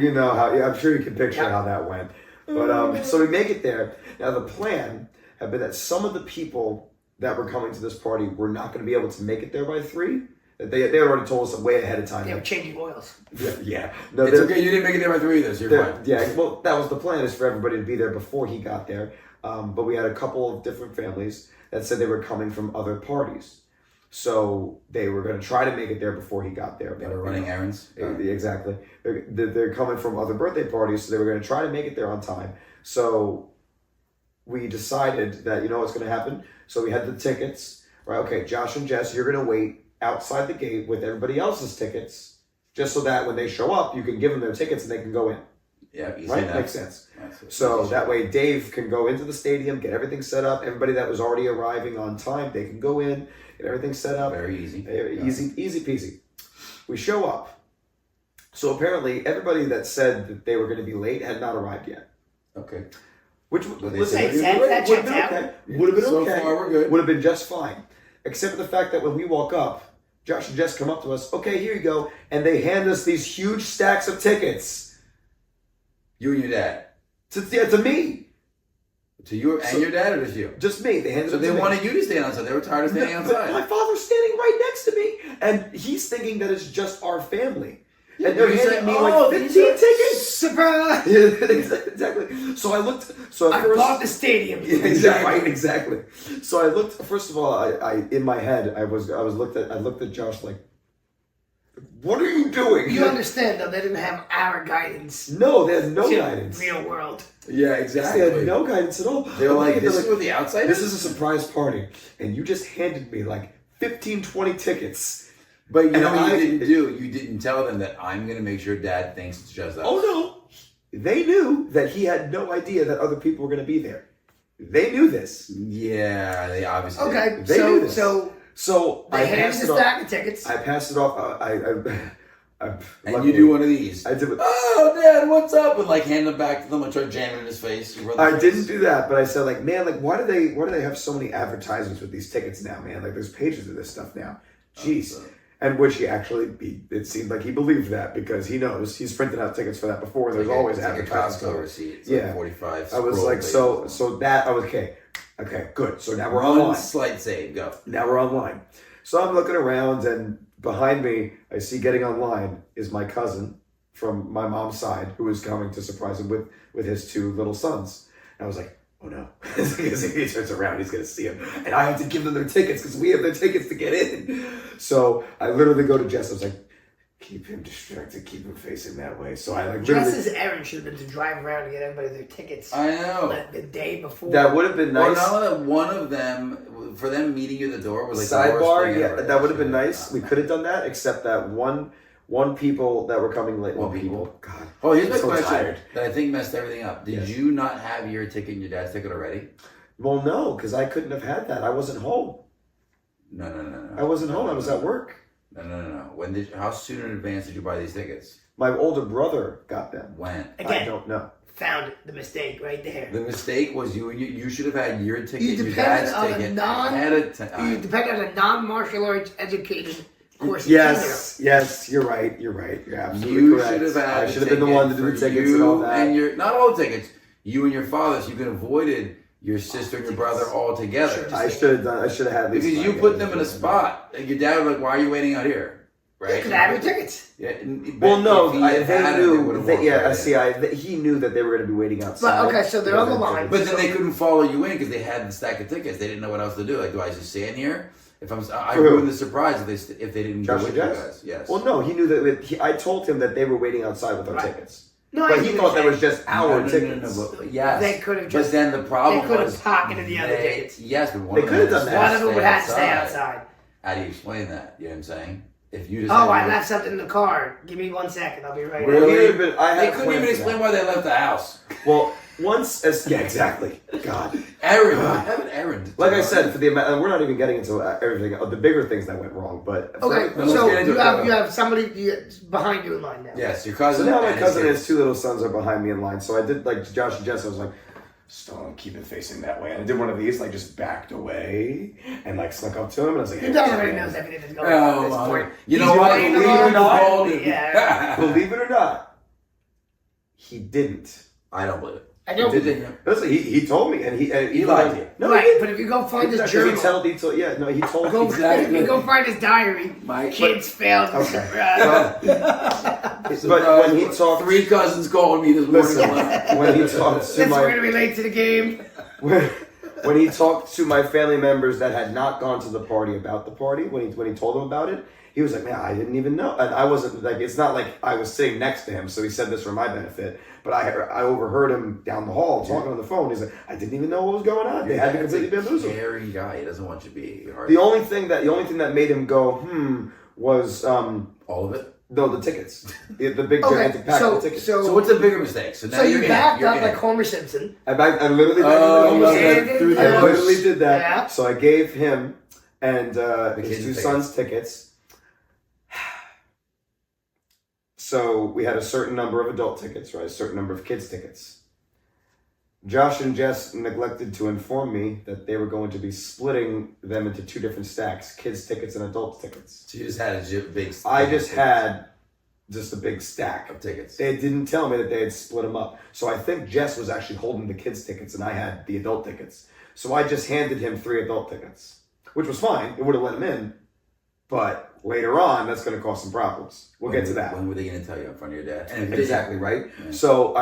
You know how. Yeah, I'm sure you can picture Yeah. how that went. But so we make it there. Now the plan had been that some of the people that were coming to this party were not going to be able to make it there by 3. They had already told us way ahead of time. They were changing oils. Yeah. No, It's okay. You didn't make it there by 3 either, so you're fine. yeah. Well, that was the plan, is for everybody to be there before he got there. But we had a couple of different families that said they were coming from other parties. So they were going to try to make it there before he got there. They were running errands. Exactly. They're coming from other birthday parties, so they were going to try to make it there on time. So we decided that, you know what's going to happen? So we had the tickets, right? Okay, Josh and Jess, you're going to wait outside the gate with everybody else's tickets, just so that when they show up, you can give them their tickets and they can go in. Yeah, easy Right? enough. Makes sense. So that way Dave can go into the stadium, get everything set up. Everybody that was already arriving on time, they can go in, get everything set up. Very easy. Easy peasy. We show up. So apparently everybody that said that they were going to be late had not arrived yet. Okay. Which, Well, they listen, said Makes sense. That would have checks been out. okay. Would have been So okay. far, we're good. Would have been just fine. Except for the fact that when we walk up, Josh and Jess come up to us, okay, here you go. And they hand us these huge stacks of tickets. You and your dad. To me. To you and your dad, or just you? Just me. They handed So them they to me. wanted you to stand outside. They were tired of standing But outside. my father's standing right next to me. And he's thinking that it's just our family. Yeah, and they're you handing said, me "Oh, like these 15 are- tickets. Surprise! Yeah, exactly. So I looked. So at I first, bought the stadium. Yeah, exactly. Right, exactly. So I looked. First of all, I in my head, I looked at Josh like, what are you doing? You understand, though, they didn't have our guidance. No, they had no to guidance. Real world. Yeah, They exactly. had no guidance at all. They were like, They're this is what the outside this is a surprise party, and you just handed me like 15, 20 tickets. But you And know what I- you didn't do? You didn't tell them that I'm going to make sure Dad thinks it's just us. Oh no, they knew that he had no idea that other people were going to be there. They knew this. Yeah, they obviously Okay, did. They knew so this. So they I handed passed us it a off. stack of tickets. I passed it off. And luckily, you do one of these. I did. Oh, Dad, what's up? And like hand them back to them and try jamming in his face. Your brother's I face. didn't do that, but I said like, man, like why do they have so many advertisements with these tickets now, man? Like there's pages of this stuff now. Jeez. And which it seemed like he believed that because he knows he's printed out tickets for that before. And there's always it's like a advertisements. Costco receipt. It's Yeah. like 45. I was scroll like, pages. so that I was okay, good. So now we're One online. slight save. Go. Now we're online. So I'm looking around, and behind me, I see getting online is my cousin from my mom's side who is coming to surprise him with his 2 little sons. And I was like, oh no. Because if he turns around, he's going to see him. And I have to give them their tickets because we have their tickets to get in. So I literally go to Jess. I was like, keep him distracted, keep him facing that way. So I like literally. Jess's errand should have been to drive around and get everybody their tickets. I know. Like the day before. That would have been Well, nice. now that one of them, for them meeting you at the door was like the worst Sidebar, thing yeah, ever. that would have been nice. We could have done that, except that one people that were coming late. One One people? people. God. Oh, here's my I'm so question tired. that I think messed everything up. Did you not have your ticket and your dad's ticket already? Well, no, because I couldn't have had that. I wasn't home. No. I wasn't home. I was at work. No. When how soon in advance did you buy these tickets? My older brother got them. When? I Again, don't know. found the mistake right there. The mistake was you should have had your ticket, You your depended dad's on a ticket non- ahead of You time. depend on a non-martial arts educated course. Yes, you're right. You're absolutely You correct. should have had. I should have been the one to do the tickets and all that. And your not all the tickets. You and your father, so you could have avoided your sister and your brother all together. I should have done. I should have had these. Because you put them in a spot. Like your dad was like, "Why are you waiting out here?" Right? Because I have your tickets. Yeah. Well, no, if he had they had it, knew. would've That, walked yeah, right I in. see. He knew that they were going to be waiting outside. But, okay, so they're on the line. But then they couldn't follow you in because they had the stack of tickets. They didn't know what else to do. Like, do I just stand here? I For who? ruined the surprise if they didn't go Josh with and you Jess? guys. Yes. Well, no, he knew that. I told him that they were waiting outside with our Right. tickets. No, But I he see thought what that you're was just our tickets. but yes. They could have But just- then the problem they could have was pocketed the other tickets. Yes, but one They of could them have done had that. One of them would have to stay outside. How do you explain that? You know what I'm saying? If you just Oh, had I your- left something in the car. Give me 1 second. I'll be right Really? back. He would have been- I had They a couldn't plan even for explain that. why they left the house. Well, yeah, exactly. God. Errand. I have an errand. Like I said, for the amount, we're not even getting into everything, the bigger things that went wrong. But Okay, let's so get into you it. have somebody behind you in line now. Yes, your so cousin. now my and cousin and his his 2 little sons are behind me in line. So I did like Josh and Jess. I was like, Stone, keep it facing that way. And I did one of these, like just backed away and like snuck up to him, and I was like, He hey, doesn't what's up, already man? knows everything that's going on at this point. You He's know what? playing Believe it along or not, with- yeah. Believe it or not, he didn't. I don't believe it. I don't. He didn't. Listen, he told me, and He lied to you. No, right, he but if you go find his exactly. journal, He told, he told go, Exactly. if you go find his diary, My- kids failed. Okay. Right. But when he talked, 3 cousins calling me this morning. listen, when he talked to Since we're gonna my be late to the game. when he talked to my family members that had not gone to the party about the party, when he told them about it, he was like, man, I didn't even know. And I wasn't like, it's not like I was sitting next to him, so he said this for my benefit. But I overheard him down the hall talking on the phone. He's like, I didn't even know what was going on. They had to completely bamboozle. Caring guy. He doesn't want you to be hard. The only thing that made him go, was All of it. no, the tickets. The big Okay, gigantic pack of tickets. So what's the bigger mistake? So now So you you're backed in. up You're like in. Homer Simpson. I literally Oh, yeah. through that. I literally did that. Yeah. So I gave him and his kids' 2 tickets. sons tickets. So we had a certain number of adult tickets, right? A certain number of kids' tickets. Josh and Jess neglected to inform me that they were going to be splitting them into 2 different stacks, kids' tickets and adult tickets. So you just had a big. I just had just a big stack. of tickets. They didn't tell me that they had split them up. So I think Jess was actually holding the kids' tickets and I had the adult tickets. So I just handed him 3 adult tickets, which was fine. It would have let him in. But later on, that's going to cause some problems. We'll get to that. When were they going to tell you in front of your dad? And Exactly, right? Yeah. So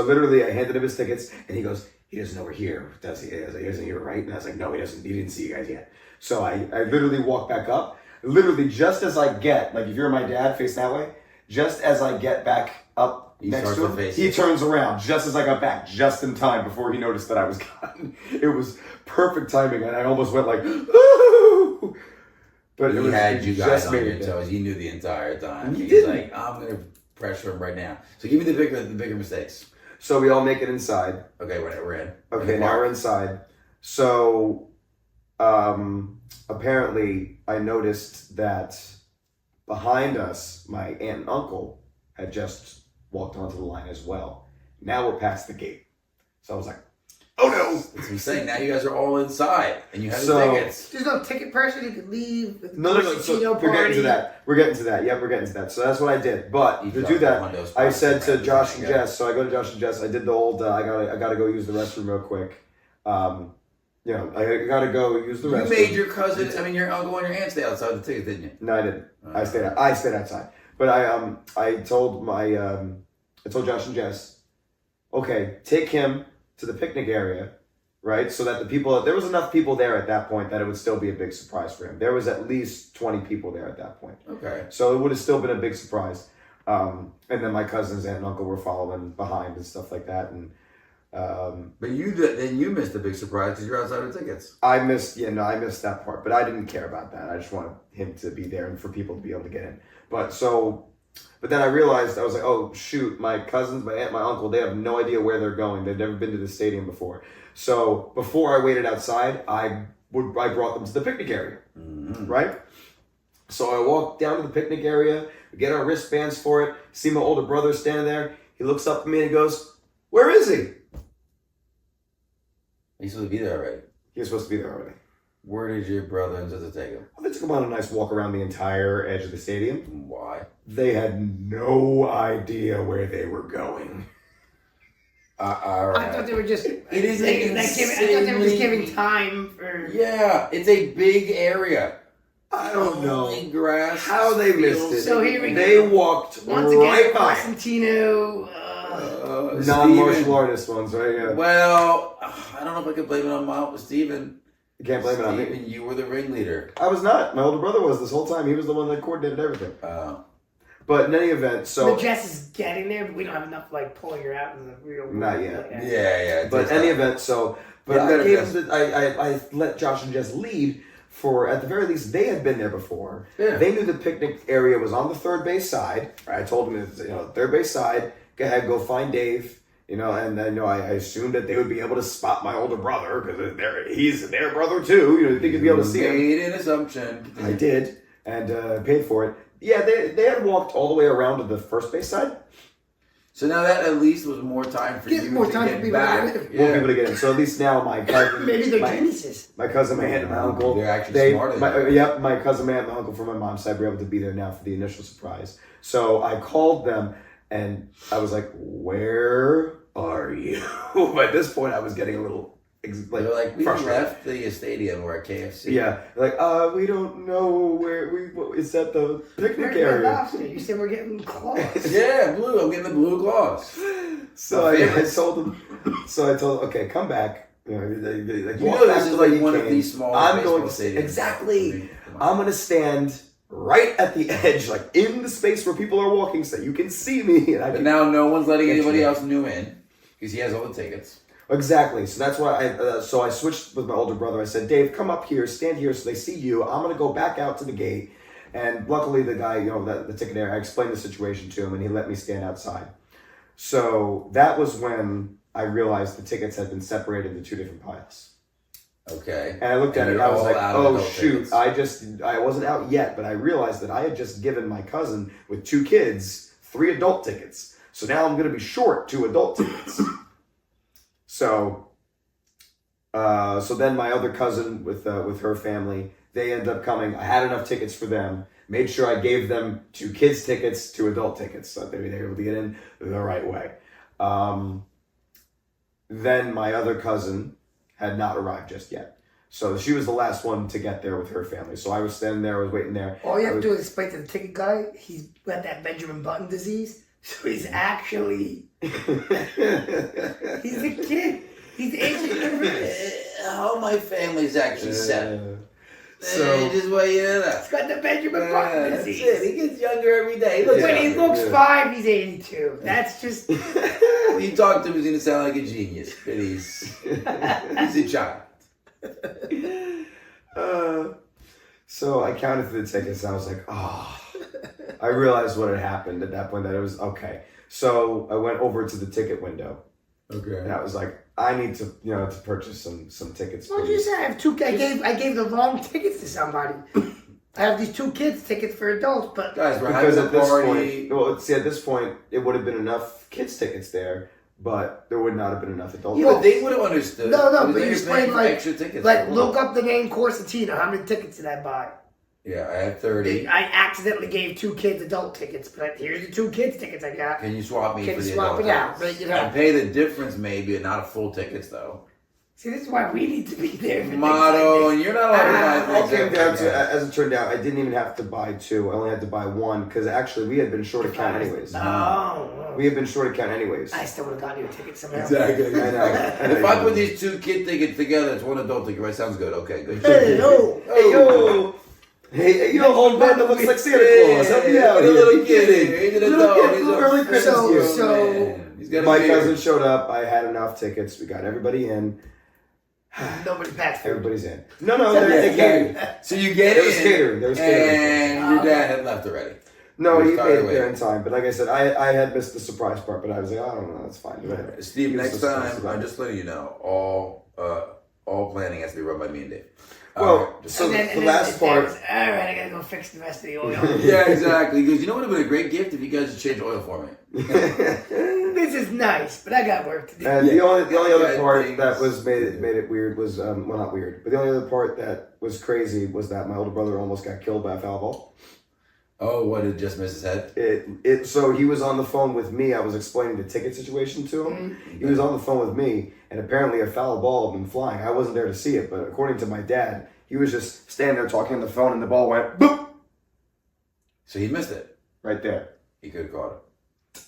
literally I handed him his tickets and he goes, he doesn't know we're here, does he? I was like, he doesn't hear, right? And I was like, no, he doesn't. He didn't see you guys yet. So I literally walk back up. Literally just as I get, like if you're my dad, face that way, just as I get back up He next starts to to him, face he you. turns around just as I got back, just in time before he noticed that I was gone. It was perfect timing and I almost went like, ooh! But He had you guys just on made your it. toes. He knew the entire time. He He's didn't. like, I'm going to pressure him right now. So give me the bigger mistakes. So we all make it inside. Okay, we're in. Okay, now we're inside. So, apparently, I noticed that behind us, my aunt and uncle had just walked onto the line as well. Now we're past the gate. So I was like, oh no! That's what I'm saying. Now you guys are all inside, and you have So- the tickets. There's no ticket person. You could leave. No. So we're getting to that. We're getting to that. Yep, we're getting to that. So that's what I did. But You to dropped do that, one of those I spots said to around Josh the and thing, Jess. So I go to Josh and Jess. I did the old. I gotta go use the restroom real quick. I gotta go use the You restroom. made your cousin, your uncle and your aunt stay outside the tickets, didn't you? No, I didn't. I stayed outside. But I told Josh and Jess, okay, take him to the picnic area, right? So that there was enough people there at that point that it would still be a big surprise for him. There was at least 20 people there at that point. Okay. So it would have still been a big surprise. And then my cousins, aunt and uncle were following behind and stuff like that. And But you missed the big surprise because you're outside of tickets. I missed that part, but I didn't care about that. I just wanted him to be there and for people to be able to get in. But then I realized, I was like, oh shoot, my cousins, my aunt, my uncle, they have no idea where they're going. They've never been to the stadium before. So before I waited outside, I brought them to the picnic area, right? So I walked down to the picnic area, we get our wristbands for it, see my older brother standing there. He looks up at me and he goes, where is he? He's supposed to be there already. He was supposed to be there already. Where did your brother and sister take him? They took him on a nice walk around the entire edge of the stadium. Why? They had no idea where they were going. All right. I thought they were just. It is I thought they were just giving time for. Yeah, it's a big area. I don't know Only grass. how they missed it. So here we They go. walked Once right again, by it. Constantino. Non-martial Steven. artist ones, right? Yeah. Well, I don't know if I could blame it on Steven. You can't blame it on me. Steven, you were the ringleader. I was not. My older brother was this whole time. He was the one that coordinated everything. Uh, But in any event, so But Jess is getting there, but we don't have enough like pulling her out in the real world. Not yet. yeah. But it's any not- event, so but Yeah, I better gave guess. them I let Josh and Jess lead for at the very least they had been there before. Yeah. They knew the picnic area was on the third base side. I told them it's third base side. Go ahead, go find Dave. And then I assumed that they would be able to spot my older brother because he's their brother too. They could be able to see him. Made an assumption. I did and paid for it. Yeah, they had walked all the way around to the first base side. So now that at least was more time for Gives you more to time for get people to back. get rid of More people to get in. So at least now my cousin, Maybe they're geniuses. my cousin, my aunt, and my uncle. They're actually smarter than you. My cousin, my aunt, and my uncle from my mom's side were able to be there now for the initial surprise. So I called them and I was like, "Where are you?" At this point, I was getting a little They're like, we frustrated. left the stadium or KFC. Yeah, like we don't know it's at the picnic Where's area. my lobster? You said we're getting claws. Yeah, blue. I'm getting the blue gloss. So I told them. So I told them, okay, come back. You know, You know this is like one of these small I'm going baseball to stadiums. exactly. I'm going to stand right at the edge, like in the space where people are walking, so you can see me. And I But can, now no one's letting Get anybody you. else new in because he has all the tickets. exactly. So that's why I switched with my older brother. I said, Dave, come up here, stand here, so they see you. I'm going to go back out to the gate. And luckily, the guy, the ticket there, I explained the situation to him, and he let me stand outside. So that was when I realized the tickets had been separated into two different piles. Okay. And I looked at And it, you're I was all like, out of oh adult shoot, tickets. I wasn't out yet, but I realized that I had just given my cousin with two kids 3 adult tickets. So now I'm going to be short 2 adult tickets. So then my other cousin with her family, they ended up coming. I had enough tickets for them. Made sure I gave them 2 kids tickets, 2 adult tickets, so that they were able to get in the right way. Then my other cousin had not arrived just yet. So she was the last one to get there with her family. So I was standing there, I was waiting there. All you have to do is explain to the ticket guy he's got that Benjamin Button disease. So he's actually he's a kid. He's ancient. How my family's actually set. So- Just way you know. He's got the Benjamin Button That's disease. it. He gets younger every day. He looks When he younger. looks 5, he's 82. That's just When you talk to him, he's going to sound like a genius. But he's a child. So I counted through the tickets and I was like, I realized what had happened at that point, that it was okay. So I went over to the ticket window Okay. and I was like, I need to, to purchase some tickets. what did you say? I have 2. I gave the wrong tickets to somebody. I have these 2 kids tickets for adults, but Guys, we're Because having at a this party. point, at this point, it would have been enough kids tickets there, but there would not have been enough adult Yeah, tickets. but they would have understood. No, Because but they you were explain paying for like extra tickets. like for look what? up the name Corsatina. How many tickets did I buy? Yeah, I have 30. I accidentally gave 2 kids adult tickets, but here's the 2 kids tickets I got. Can you swap me Can for you the swap adult it out? tickets? Right, you know. And pay the difference maybe, and not a full tickets though. See, this is why we need to be there. For Motto, things and you're not allowed to buy It came down to, Yeah. as it turned out, I didn't even have to buy 2. I only had to buy 1 because actually we had been short like account that. anyways. Oh, We had been short account anyways. I still would have gotten you a ticket somehow. Exactly. I know. If I put these 2 kid tickets together, it's 1 adult ticket, right? Sounds good. Okay, good. Hey, yo. Hey yo! Hey yo, old man that looks like Santa Claus. Help me out He's here. a little Be kid. kidding. He's an Little adult. kid, He's little a early Christmas So- gift. so- He's got a My beard. cousin showed up. I had enough tickets. We got everybody in. Nobody passed through. Everybody's in. No, they catered. So you get There was in, catering. There was catering. and your dad had left already. No, We he started made it there waiting. in time. But like I said, I had missed the surprise part. But I was like, I don't know, that's fine. Whatever. Steve, He was next so stressed time, about I'm it. just letting you know, all planning has to be run by me and Dave. Well, Just so And then- the and last then part. Dad was, all right, I gotta go fix the rest of the oil. yeah, exactly. He goes, you know what would have been a great gift if you guys would change oil for me. This is nice, but I got work to do. And the only other Yeah, part things- that was made it weird was well, not weird, but the only other part that was crazy was that my older brother almost got killed by a foul ball. Oh, what, did just miss his head? So he was on the phone with me. I was explaining the ticket situation to him. He was on the phone with me, and apparently a foul ball had been flying. I wasn't there to see it, but according to my dad, he was just standing there talking on the phone, and the ball went boop So he missed it. right there. He could have caught it.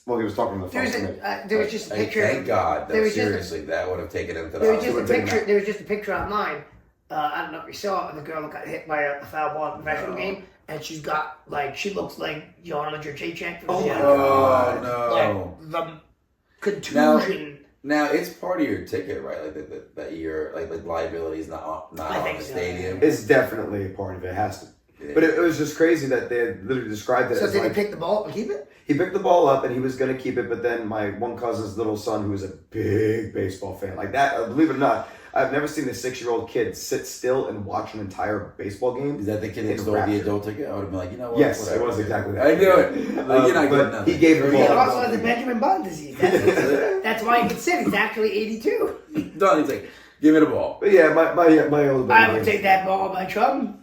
Well, he was talking on the phone. to me. There was just a Hey, picture. thank God. there That, was just a- seriously, that would have taken him to the There was hospital. just a Take him picture. out. There was just a picture online. I don't know if you saw it. The girl got hit by a foul ball in a professional game, and she's got she looks like Arnold Jacek from Oh the my God. Like no. the contusion. Now it's part of your ticket, right? Like that your like liability is not I on think the so. stadium. It's definitely a part of it. It has to. Yeah. But it was just crazy that they had literally described it So as did like he pick the ball up and keep it? he picked the ball up and he was going to keep it, but then my one cousin's little son, who was a big baseball fan, like that, believe it or not, I've never seen a 6-year-old kid sit still and watch an entire baseball game. Is that the kid that In stole the rapture. adult ticket? I would have been like, you know what? Yes, whatever. it was exactly that. I knew it. Like, you're not but getting nothing. he gave the He ball. also has the Benjamin Button disease. That's why he can sit. He's actually 82. Done. He's like, give me the ball. But yeah, my older brother. I would take that ball by trouble.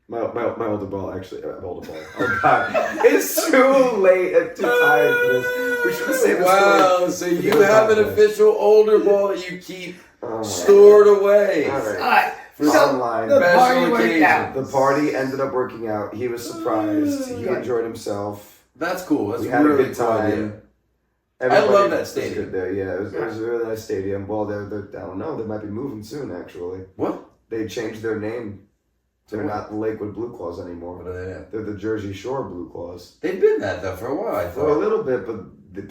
My older ball, actually. Older ball. Oh, God. It's too late. I'm too tired for this. We should have saved the Wow, story. so you have an official older ball that you keep Oh, my stored away. God. All All right. right. For So online. the Special party worked occasion. out. The party ended up working out. He was surprised. He Good. enjoyed himself. That's cool. That's We had a really good cool time. idea. Everybody love that was stadium. good there. Yeah, it was a really nice stadium. Well, I don't know. They might be moving soon, actually. What? They changed their name. They're not the Lakewood Blue Claws anymore. What are they at? They're the Jersey Shore Blue Claws. They've been that though for a while, I For a thought. little bit, but the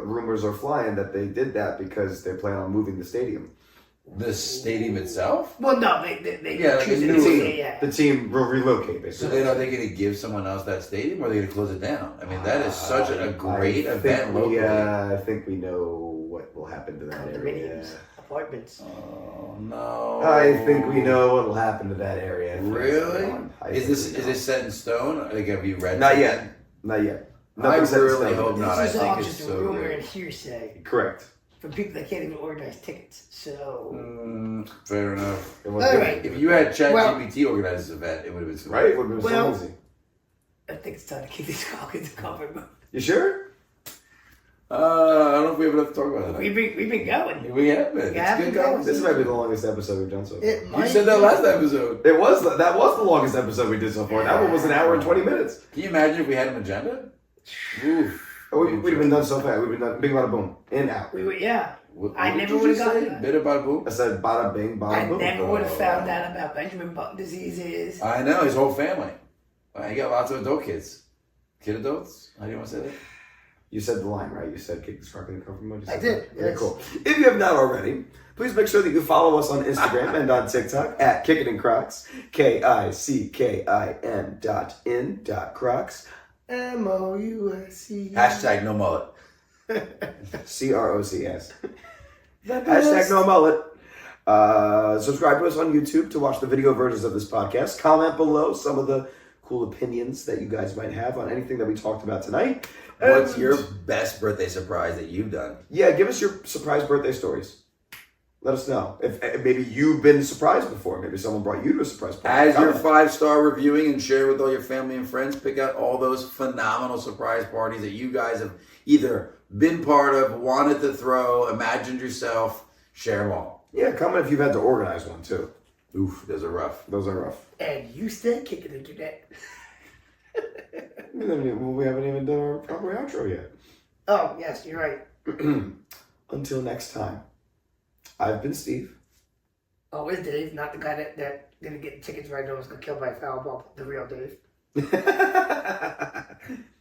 rumors are flying that they did that because they plan on moving the stadium. The stadium itself? Well, no, they Yeah, like choose a to new do team. it. Yeah. The team will relocate, So basically. are they going to give someone else that stadium or are they going to close it down? I mean, that is such a great I event think locally. I think we know what will happen to that area. Condominiums, apartments. Oh, no. I think we know what will happen to that area. Really? I Is think this we is know. this set in stone? Like, have you read Not something? yet. Not yet. I Nothing's set in really stone. hope not. This is I all think just it's a so rumor great. and hearsay Correct. from people that can't even organize tickets. So, Fair enough. It was All good. right. If you had Well- ChatGPT organize this event, it would have been sweet. Right? It would have been Well- so easy. I think it's time to keep this call in the cover mode. You sure? I don't know if we have enough to talk about We've been going. We have been. Yeah, It's good we've been. conversation. This might be the longest episode we've done so far. It You might said that be. last episode. That was the longest episode we did so far. That one was an hour and 20 minutes. Can you imagine if we had an agenda? Oof. We'd have been done so fast. We've been done bing bada boom. In out. We were, yeah. What I did never you would've just gotten say? that. Bit about boom. I said bada bing, bada I boom. never would have found out about Benjamin Button diseases. I know his whole family. He got lots of adult kids. Kid adults? How do you want to say that? You said the line, right? You said kick the crock in the cover mode. I did, Okay, yes. cool. If you have not already, please make sure that you follow us on Instagram and on TikTok at Kickin In Crocs. KICKIN.in.crocs. MOUSC. Hashtag no mullet. CROCS. Hashtag no mullet. Subscribe to us on YouTube to watch the video versions of this podcast. Comment below some of the cool opinions that you guys might have on anything that we talked about tonight. What's And- your best birthday surprise that you've done? Yeah, give us your surprise birthday stories. Let us know. If maybe you've been surprised before. Maybe someone brought you to a surprise party. As your Comment. 5-star reviewing and share with all your family and friends, pick out all those phenomenal surprise parties that you guys have either been part of, wanted to throw, imagined yourself. Share them all. Yeah, comment if you've had to organize one too. Oof, those are rough. Those are rough. And you stay kicking into that. We haven't even done our proper outro yet. Oh, yes, you're right. Until next time, I've been Steve. Oh, it's Dave, not the guy that didn't get tickets right now was got killed by a foul ball. The real Dave.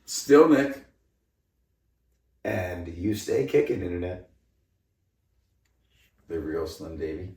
Still Nick. And you stay kicking, Internet. The real Slim Davy.